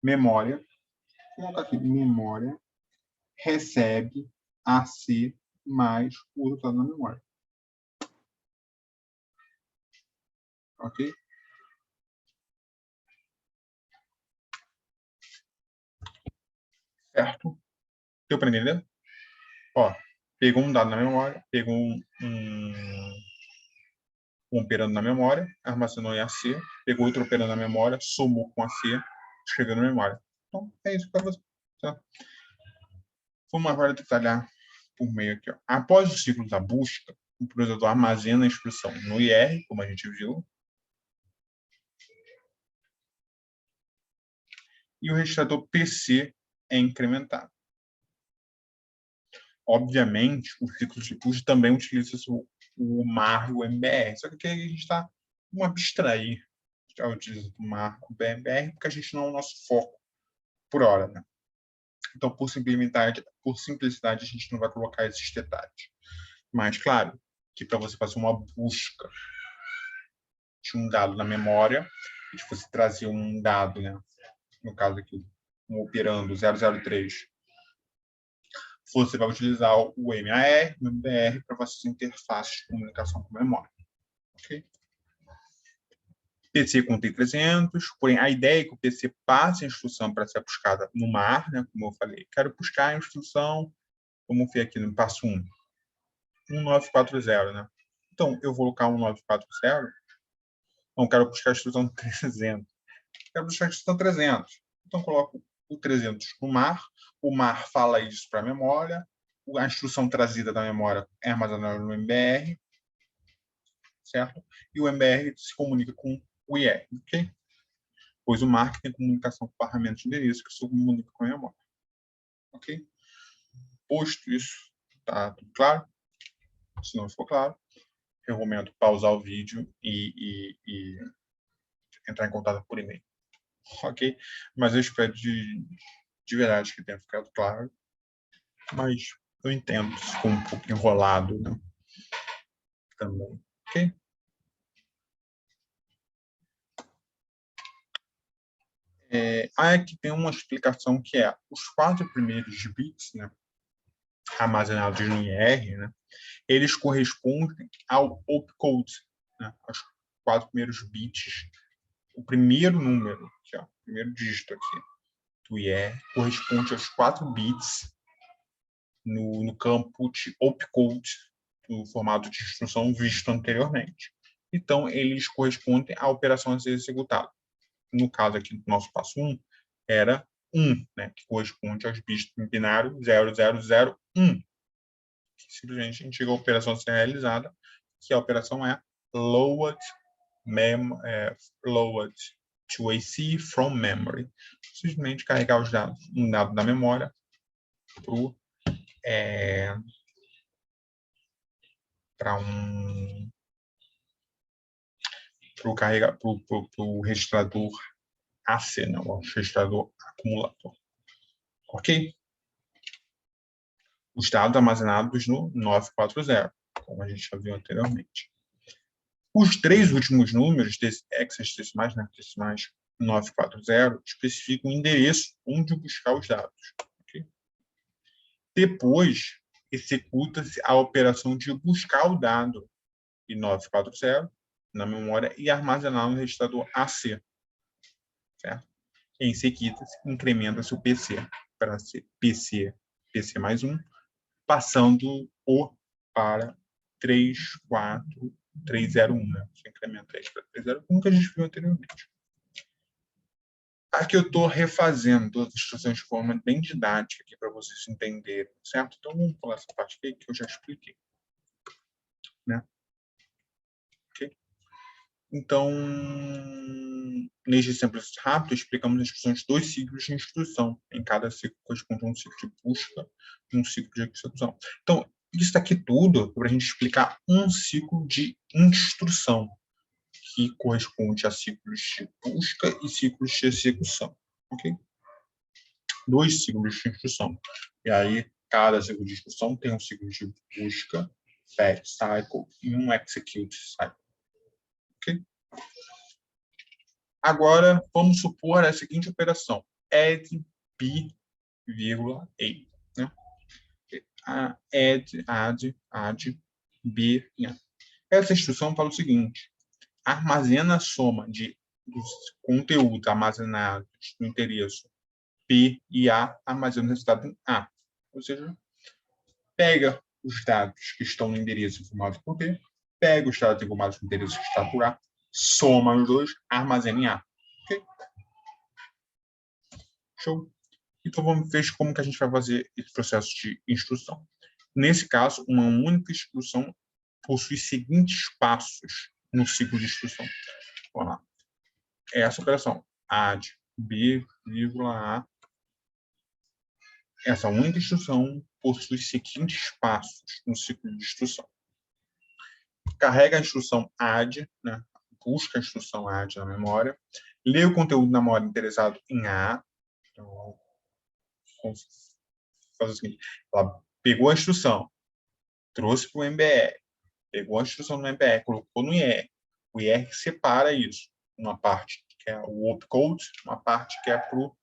Memória, vou colocar aqui, memória, recebe AC mais o resultado na memória. Ok? Certo? Deu para entender? Ó, pegou um dado na memória, pegou um operando na memória, armazenou em AC, pegou outro operando na memória, somou com AC, escreveu na memória. Então, é isso para você. Tá? Vamos agora detalhar por meio aqui. Ó. Após o ciclo da busca, o processador armazena a instrução no IR, como a gente viu, e o registrador PC é incrementado. Obviamente, o ciclo de push também utiliza o MAR e o MBR, só que aqui a gente está um abstrair. Já utiliza o MAR e o MBR, porque a gente não é o nosso foco por hora, né? Então, por simplicidade, a gente não vai colocar esses detalhes. Mas, claro, que para você fazer uma busca de um dado na memória, de você trazer um dado, né? No caso aqui, um operando 003, você vai utilizar o MAR, o MBR, para essas interfaces de comunicação com memória. Ok? PC contém 300, porém a ideia é que o PC passe a instrução para ser buscada no MAR, né, como eu falei. Quero buscar a instrução, vamos ver aqui no passo 1, 1940, né? Então, eu vou colocar 1940, não quero buscar a instrução 300. Quero buscar a instrução 300. Então, coloco o 300 no MAR, o MAR fala isso para a memória, a instrução trazida da memória é armazenada no MBR, certo? E o MBR se comunica com o IR, ok? Pois o MAR tem comunicação com barramento de endereço que se comunica com a memória, ok? Posto isso, tá tudo claro? Se não for claro, eu recomendo pausar o vídeo e entrar em contato por e-mail, ok? Mas eu espero de verdade que tenha ficado claro, mas eu entendo se ficou um pouco enrolado, né? Também, ok? Aqui tem uma explicação que é os 4 primeiros bits, né, armazenados no IR, né, eles correspondem ao opcode, né, aos 4 primeiros bits. O primeiro número, aqui, ó, o primeiro dígito aqui do IR corresponde aos 4 bits no campo de opcode do formato de instrução visto anteriormente. Então, eles correspondem à operação a ser executada. No caso aqui do nosso passo 1, era 1, né, que corresponde aos bits binário 0001. Que simplesmente a gente chega à operação a ser realizada, que a operação é load to AC from memory. Simplesmente carregar os dados, um dado da memória para o registrador AC, não, o registrador acumulador. Ok? Os dados armazenados no 940, como a gente já viu anteriormente. Os 3 últimos números desse hexadecimais, né, decimais 940, especificam o endereço onde buscar os dados. Okay? Depois, executa-se a operação de buscar o dado em 940 na memória e armazenar no registrador AC. Certo? Em seguida, incrementa-se o PC para ser PC mais 1, passando-o para 34301. Né? Você incrementa isso para 301, como que a gente viu anteriormente. Aqui eu estou refazendo todas as instruções de forma bem didática aqui para vocês entenderem, certo? Então vamos pular essa parte aqui que eu já expliquei. Né? Okay? Então, neste exemplo rápido, explicamos as instruções de 2 ciclos de instrução. Em cada ciclo corresponde a um ciclo de busca e um ciclo de execução. Então, isso aqui tudo para a gente explicar um ciclo de instrução, que corresponde a ciclos de busca e ciclos de execução. Ok? 2 ciclos de instrução. E aí, cada ciclo de instrução tem um ciclo de busca, fetch cycle, e um execute cycle. Ok? Agora, vamos supor a seguinte operação: add b, a. Né? Add b. Essa instrução fala o seguinte: armazena a soma dos conteúdos armazenados no endereço P e A, armazena o resultado em A. Ou seja, pega os dados que estão no endereço informado por P, pega os dados informados no endereço que está por A, soma os dois, armazena em A. Ok? Show. Então, vamos ver como que a gente vai fazer esse processo de instrução. Nesse caso, uma única instrução possui seguintes passos no ciclo de instrução. Vamos lá. Essa operação, add b, a. Essa única instrução possui seguintes passos no ciclo de instrução. Carrega a instrução add, né? Busca a instrução add na memória, lê o conteúdo na memória interessado em A. Então, faz o seguinte: ela pegou a instrução, trouxe para o MBR, pegou a instrução no MBR, colocou no IR. O IR separa isso. Uma parte que é o opcode, uma parte que é para o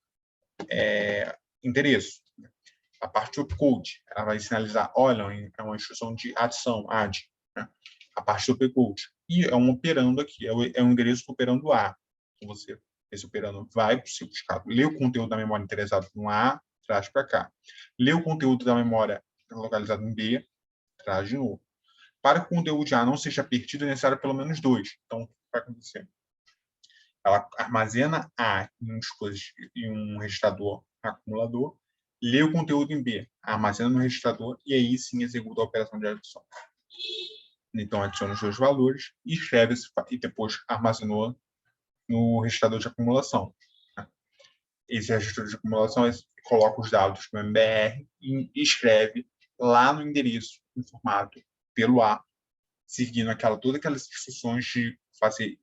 endereço. A parte opcode, ela vai sinalizar, olha, é uma instrução de adição, add. Né? A parte do opcode. E é um operando aqui, é um endereço operando A. Então, esse operando vai para o seu buscado, lê o conteúdo da memória interessado no A, traz para cá. Lê o conteúdo da memória localizado em B, traz de novo. Para que o conteúdo de A não seja perdido, é necessário pelo menos 2. Então, o que vai acontecer? Ela armazena A em um registrador acumulador, lê o conteúdo em B, armazena no registrador e aí sim executa a operação de adição. Então, adiciona os dois valores e escreve e depois armazenou no registrador de acumulação. Esse registrador de acumulação coloca os dados no MBR e escreve lá no endereço informado pelo A, seguindo todas aquelas instruções de fazer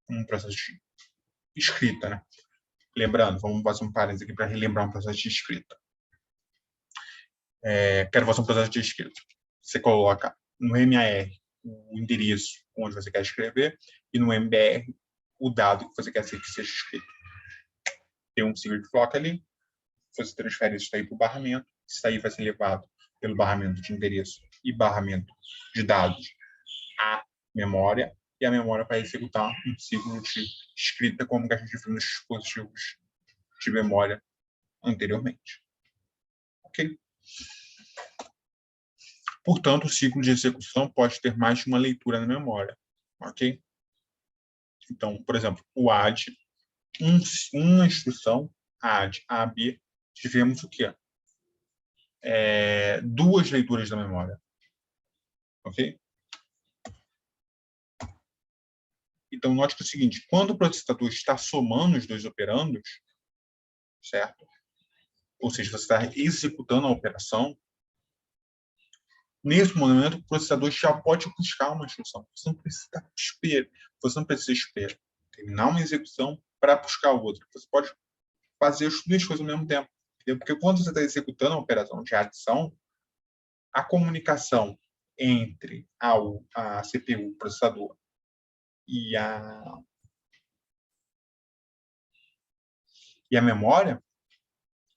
um processo de escrita, né? Lembrando, vamos fazer um parênteses aqui para relembrar um processo de escrita. Quero fazer um processo de escrita. Você coloca no MAR o endereço onde você quer escrever e no MBR o dado que você quer que seja escrito. Tem um secret block ali, você transfere isso aí para o barramento, isso aí vai ser levado pelo barramento de endereço e barramento de dados à memória, e a memória vai executar um ciclo de escrita como que a gente viu nos dispositivos de memória anteriormente. Ok? Portanto, o ciclo de execução pode ter mais de uma leitura na memória. ok? Então, por exemplo, o add, uma instrução, add AB, tivemos o quê? Duas leituras da memória, ok? Então, note que é o seguinte, quando o processador está somando os dois operandos, certo? Ou seja, você está executando a operação, nesse momento, o processador já pode buscar uma instrução. Você não precisa esperar terminar uma execução para buscar outra. Você pode fazer as duas coisas ao mesmo tempo. Entendeu? Porque quando você está executando a operação de adição, a comunicação entre a CPU, o processador, e a memória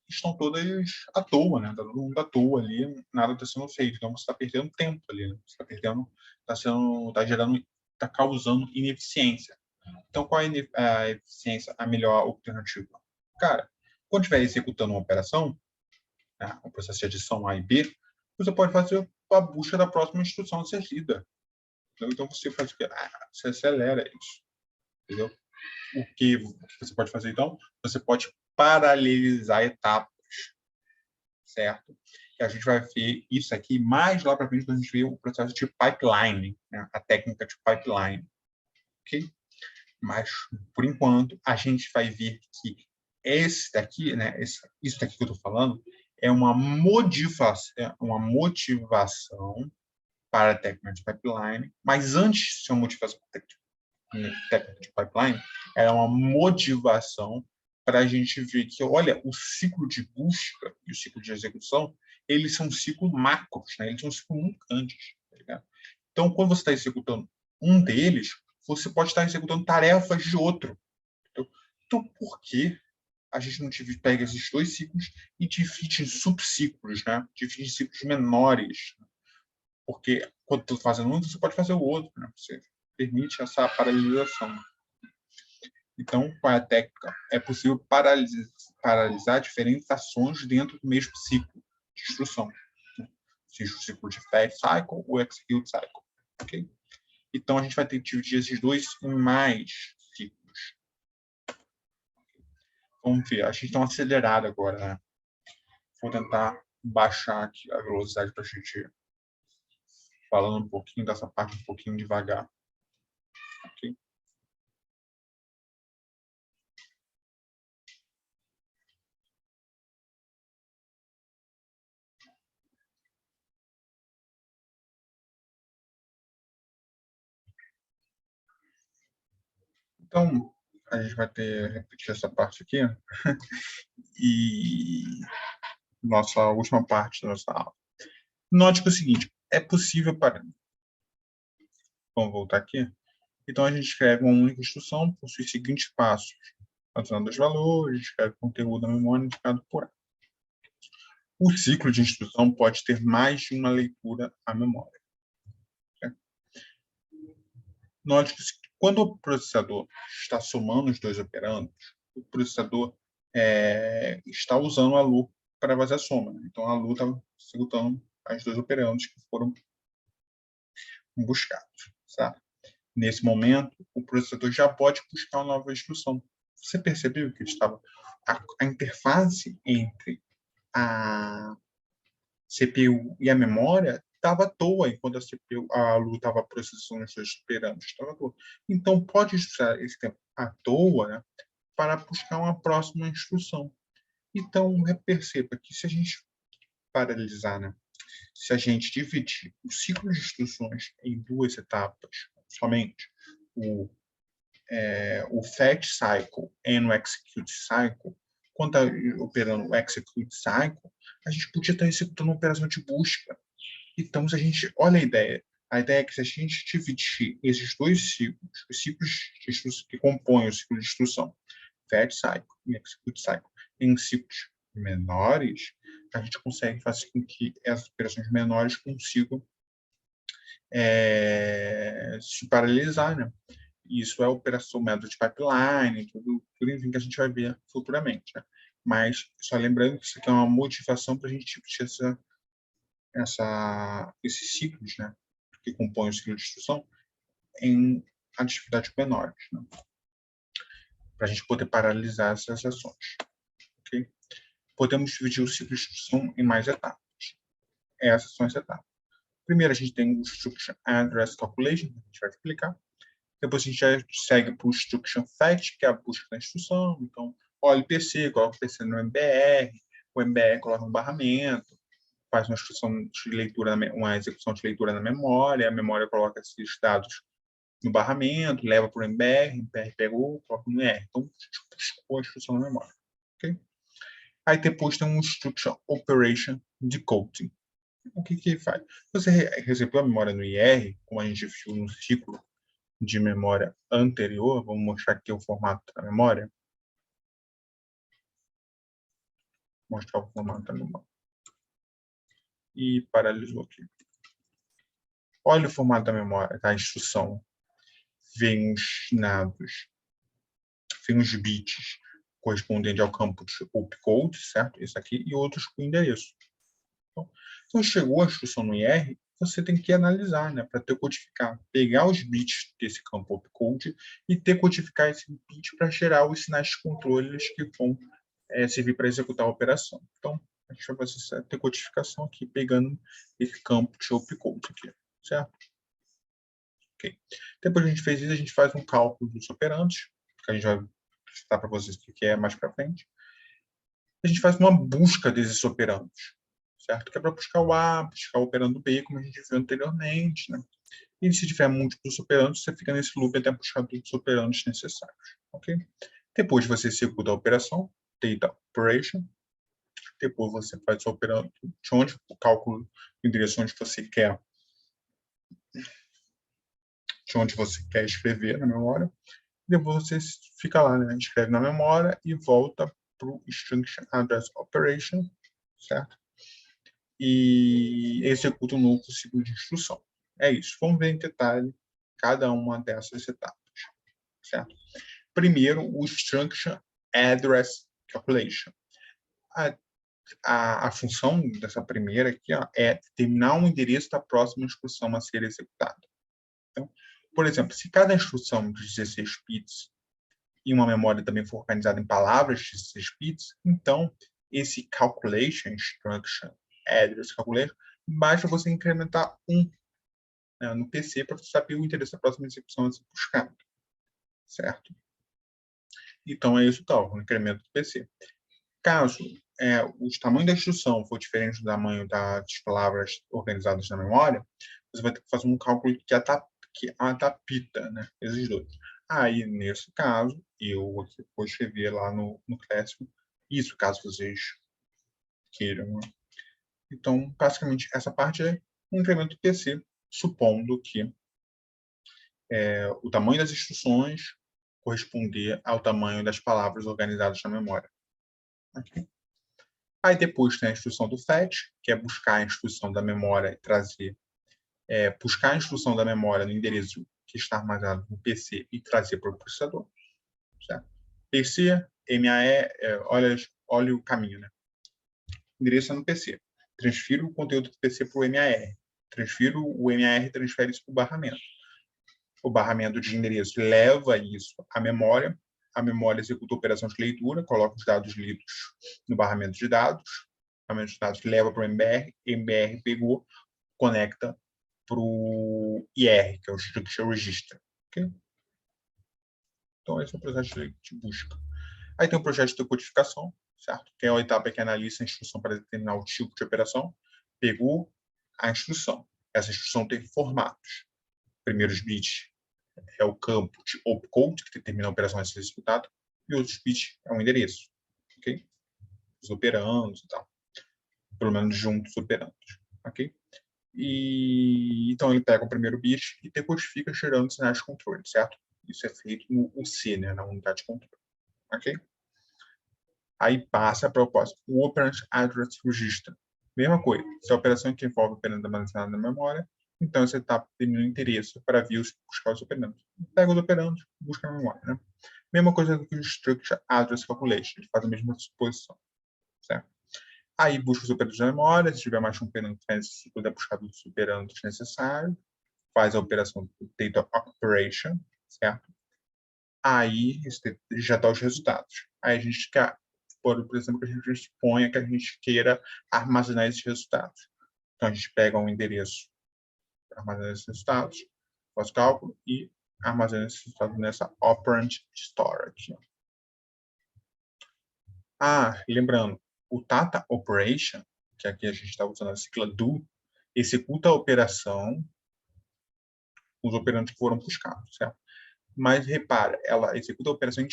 estão todas à toa, né? Está todo mundo à toa ali, nada está sendo feito. Então você está perdendo tempo ali, né? Você está perdendo, está gerando, está causando ineficiência. Então qual é a eficiência, a melhor alternativa? Cara, quando estiver executando uma operação, né, um processo de adição A e B, você pode fazer a busca da próxima instrução a ser lida. Então você faz o quê? Você acelera isso, entendeu? O que você pode fazer, então? Você pode paralelizar etapas, certo? E a gente vai ver isso aqui mais lá para frente, quando a gente vê o processo de pipeline, né? A técnica de pipeline, ok? Mas, por enquanto, a gente vai ver que esse daqui, né? Isso daqui que eu estou falando, é uma motivação para a técnica de pipeline, mas antes de ser uma motivação para a técnica de pipeline, é uma motivação para a gente ver que, olha, o ciclo de busca e o ciclo de execução, eles são ciclos macros, né? Eles são ciclos muito grandes, tá ligado? Então, quando você está executando um deles, você pode estar executando tarefas de outro. Então por que a gente não pega esses dois ciclos e divide em subciclos, né? Divide em ciclos menores. Porque quando estou fazendo um, você pode fazer o outro, né? Você permite essa paralisação. Então, qual é a técnica? É possível paralisar diferentes ações dentro do mesmo ciclo de instrução. Né? Seja o ciclo de fetch cycle ou execute cycle. Okay? Então, a gente vai ter que dividir esses dois em mais ciclos. Vamos ver. A gente está acelerado agora, né? Vou tentar baixar aqui a velocidade para a gente falando um pouquinho dessa parte um pouquinho devagar. Ok? Então, a gente vai repetir essa parte aqui e nossa última parte da nossa aula. Note que é o seguinte, é possível para... Vamos voltar aqui. Então, a gente escreve uma única instrução, possui os seguintes passos. Adicionando os valores, escreve o conteúdo da memória indicado por A. O ciclo de instrução pode ter mais de uma leitura à memória. Certo? Note que quando o processador está somando os dois operandos, o processador está usando a LU para fazer a soma. Né? Então, a LU está executando os dois operandos que foram buscados. Certo? Nesse momento, o processador já pode buscar uma nova instrução. Você percebeu que a interface entre a CPU e a memória estava à toa enquanto a LU estava processando os dois operandos. Estava à toa. Então, pode usar esse tempo à toa, né, para buscar uma próxima instrução. Então, perceba que se a gente paralisar, né, se a gente dividir o ciclo de instruções em duas etapas, somente o fetch cycle e o execute cycle, quando está operando o execute cycle, a gente podia estar executando uma operação de busca. Então, se a gente olha a ideia é que se a gente dividir esses dois ciclos, os ciclos de instrução que compõem o ciclo de instrução, fetch cycle e execute cycle, em ciclos menores, a gente consegue fazer com que essas operações menores consigam se paralisar, né? Isso é a operação método de pipeline, tudo enfim, que a gente vai ver futuramente. Né? Mas, só lembrando que isso aqui é uma motivação para a gente discutir esses ciclos, né? Que compõem o ciclo de instrução, em a dificuldades menores, né? Para a gente poder paralisar essas ações. Okay? Podemos dividir o ciclo de instrução em mais etapas. Essas são as etapas. Primeiro, a gente tem o Instruction Address Calculation, que a gente vai explicar. Depois, a gente já segue para o Instruction Fetch, que é a busca da instrução. Então, olha o PC, coloca o PC no MBR, o MBR coloca no barramento, faz uma instrução de leitura, uma execução de leitura na memória, a memória coloca esses dados no barramento, leva para o MBR, o MBR pegou, coloca no R. Então, buscou a instrução na memória. Okay? Aí depois tem um Instruction Operation Decoding. O que ele faz? Você recebeu a memória no IR, como a gente viu no ciclo de memória anterior. Vamos mostrar aqui o formato da memória. Mostrar o formato da memória. E paralisou aqui. Olha o formato da memória, tá? A instrução. Vem os dados, vem os bits correspondentes ao campo de opcode, certo? Esse aqui, e outros com endereço. Então, chegou a instrução no IR, você tem que analisar, né, para decodificar, pegar os bits desse campo opcode e decodificar esse bit para gerar os sinais de controles que vão servir para executar a operação. Então, a gente vai fazer essa decodificação aqui, pegando esse campo de opcode aqui, certo? Ok. Depois a gente fez isso, a gente faz um cálculo dos operandos, que a gente vai citar para vocês o que é mais para frente. A gente faz uma busca desses operandos, certo? Que é para buscar o A, buscar o operando B, como a gente viu anteriormente, né? E se tiver múltiplos operandos, você fica nesse loop até buscar todos os operandos necessários, ok? Depois você executa a operação, data operation. Depois você faz o operando de onde o cálculo de endereço onde você quer, de onde você quer escrever na memória. Depois você fica lá, né? Escreve na memória e volta para o Instruction Address Operation, certo? E executa um novo ciclo de instrução. É isso. Vamos ver em detalhe cada uma dessas etapas, certo? Primeiro, o Instruction Address Calculation. A função dessa primeira aqui, ó, é determinar o endereço da próxima instrução a ser executada. Então, por exemplo, se cada instrução de 16 bits e uma memória também for organizada em palavras de 16 bits, então esse calculation, instruction, address calculation, basta você incrementar 1, né, no PC para você saber o endereço da próxima execução a ser buscada, certo? Então é isso, tal, o incremento do PC. Caso o tamanho da instrução for diferente do tamanho das palavras organizadas na memória, você vai ter que fazer um cálculo que adapta, né, esses dois. Aí, nesse caso, eu vou escrever lá no Classroom isso, caso vocês queiram. Né? Então, basicamente, essa parte é um incremento do PC, supondo que o tamanho das instruções corresponder ao tamanho das palavras organizadas na memória. Okay? Aí depois tem a instrução do fetch, que é buscar a instrução da memória e trazer, buscar a instrução da memória no endereço que está armazenado no PC e trazer para o processador. Certo? PC, MAE, olha o caminho, né? Endereço é no PC. Transfiro o conteúdo do PC para o MAR. Transfiro o MAR, transfere isso para o barramento. O barramento de endereço leva isso à memória. A memória executa a operação de leitura, coloca os dados lidos no barramento de dados. O barramento de dados leva para o MBR. MBR pegou, conecta para o IR, que é o Structure Register. Okay? Então, esse é o processo de busca. Aí tem o projeto de decodificação, certo? Que é a etapa que analisa a instrução para determinar o tipo de operação. Pegou a instrução. Essa instrução tem formatos. Primeiros bits é o campo de opcode, que determina a operação a ser executada, e outros bits é um endereço. Ok? Os operandos e tal. Pelo menos juntos operandos. Ok? E então ele pega o primeiro bit e decodifica gerando sinais de controle, certo? Isso é feito no UC, né, na unidade de controle. Ok? Aí passa a proposta. O Operand Address Register. Mesma coisa. Se a operação que envolve o operando armazenado na memória, então essa etapa tem o interesse para buscar os operandos. Pega os operandos, busca na memória. Né? Mesma coisa do que o Structure Address Calculation. Ele faz a mesma suposição. Certo? Aí busca os operandos na memória. Se tiver mais de um operando, se puder buscar os operandos necessários. Faz a operação do Data Operation. certo? Aí já dá os resultados. Aí a gente quer, por exemplo, que a gente suponha que a gente queira armazenar esses resultados. Então, a gente pega um endereço para armazenar esses resultados, faz o cálculo e armazena esses resultados nessa operand storage. Lembrando, o data operation, que aqui a gente está usando a sigla do, executa a operação, os operandos que foram buscados, certo? Mas repara, ela executa a operação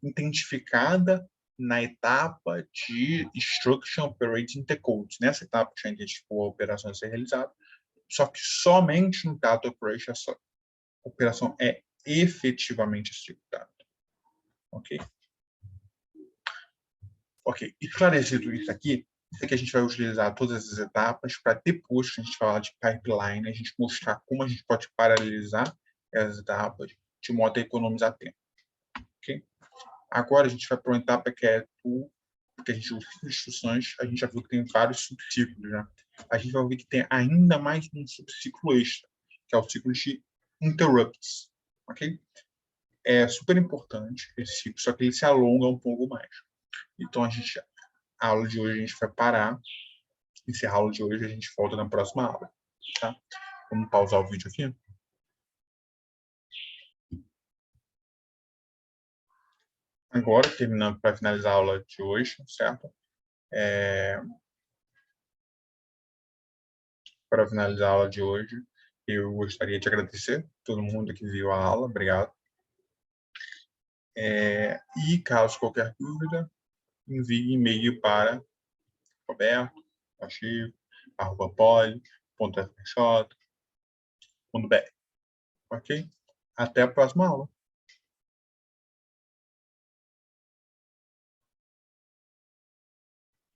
identificada na etapa de Instruction Operating the Code. Nessa etapa que já identificou a operação a ser realizada, só que somente no Data Operation essa operação é efetivamente executada. Ok? Ok. Esclarecido isso aqui a gente vai utilizar todas essas etapas para depois que a gente falar de pipeline, a gente mostrar como a gente pode paralelizar as etapas de modo a economizar tempo. Ok? Agora a gente vai para uma etapa que é porque a gente usa instruções, a gente já viu que tem vários subciclos, né? A gente vai ver que tem ainda mais um subciclo extra, que é o ciclo de interrupts, ok? É super importante esse ciclo, só que ele se alonga um pouco mais. Então a aula de hoje a gente vai parar, encerrar a aula de hoje, a gente volta na próxima aula, tá? Vamos pausar o vídeo aqui. Agora, terminando para finalizar a aula de hoje, certo? Para finalizar a aula de hoje, eu gostaria de agradecer a todo mundo que viu a aula, obrigado. E caso qualquer dúvida, envie e-mail para roberto.poli.fj.br. Ok? Até a próxima aula.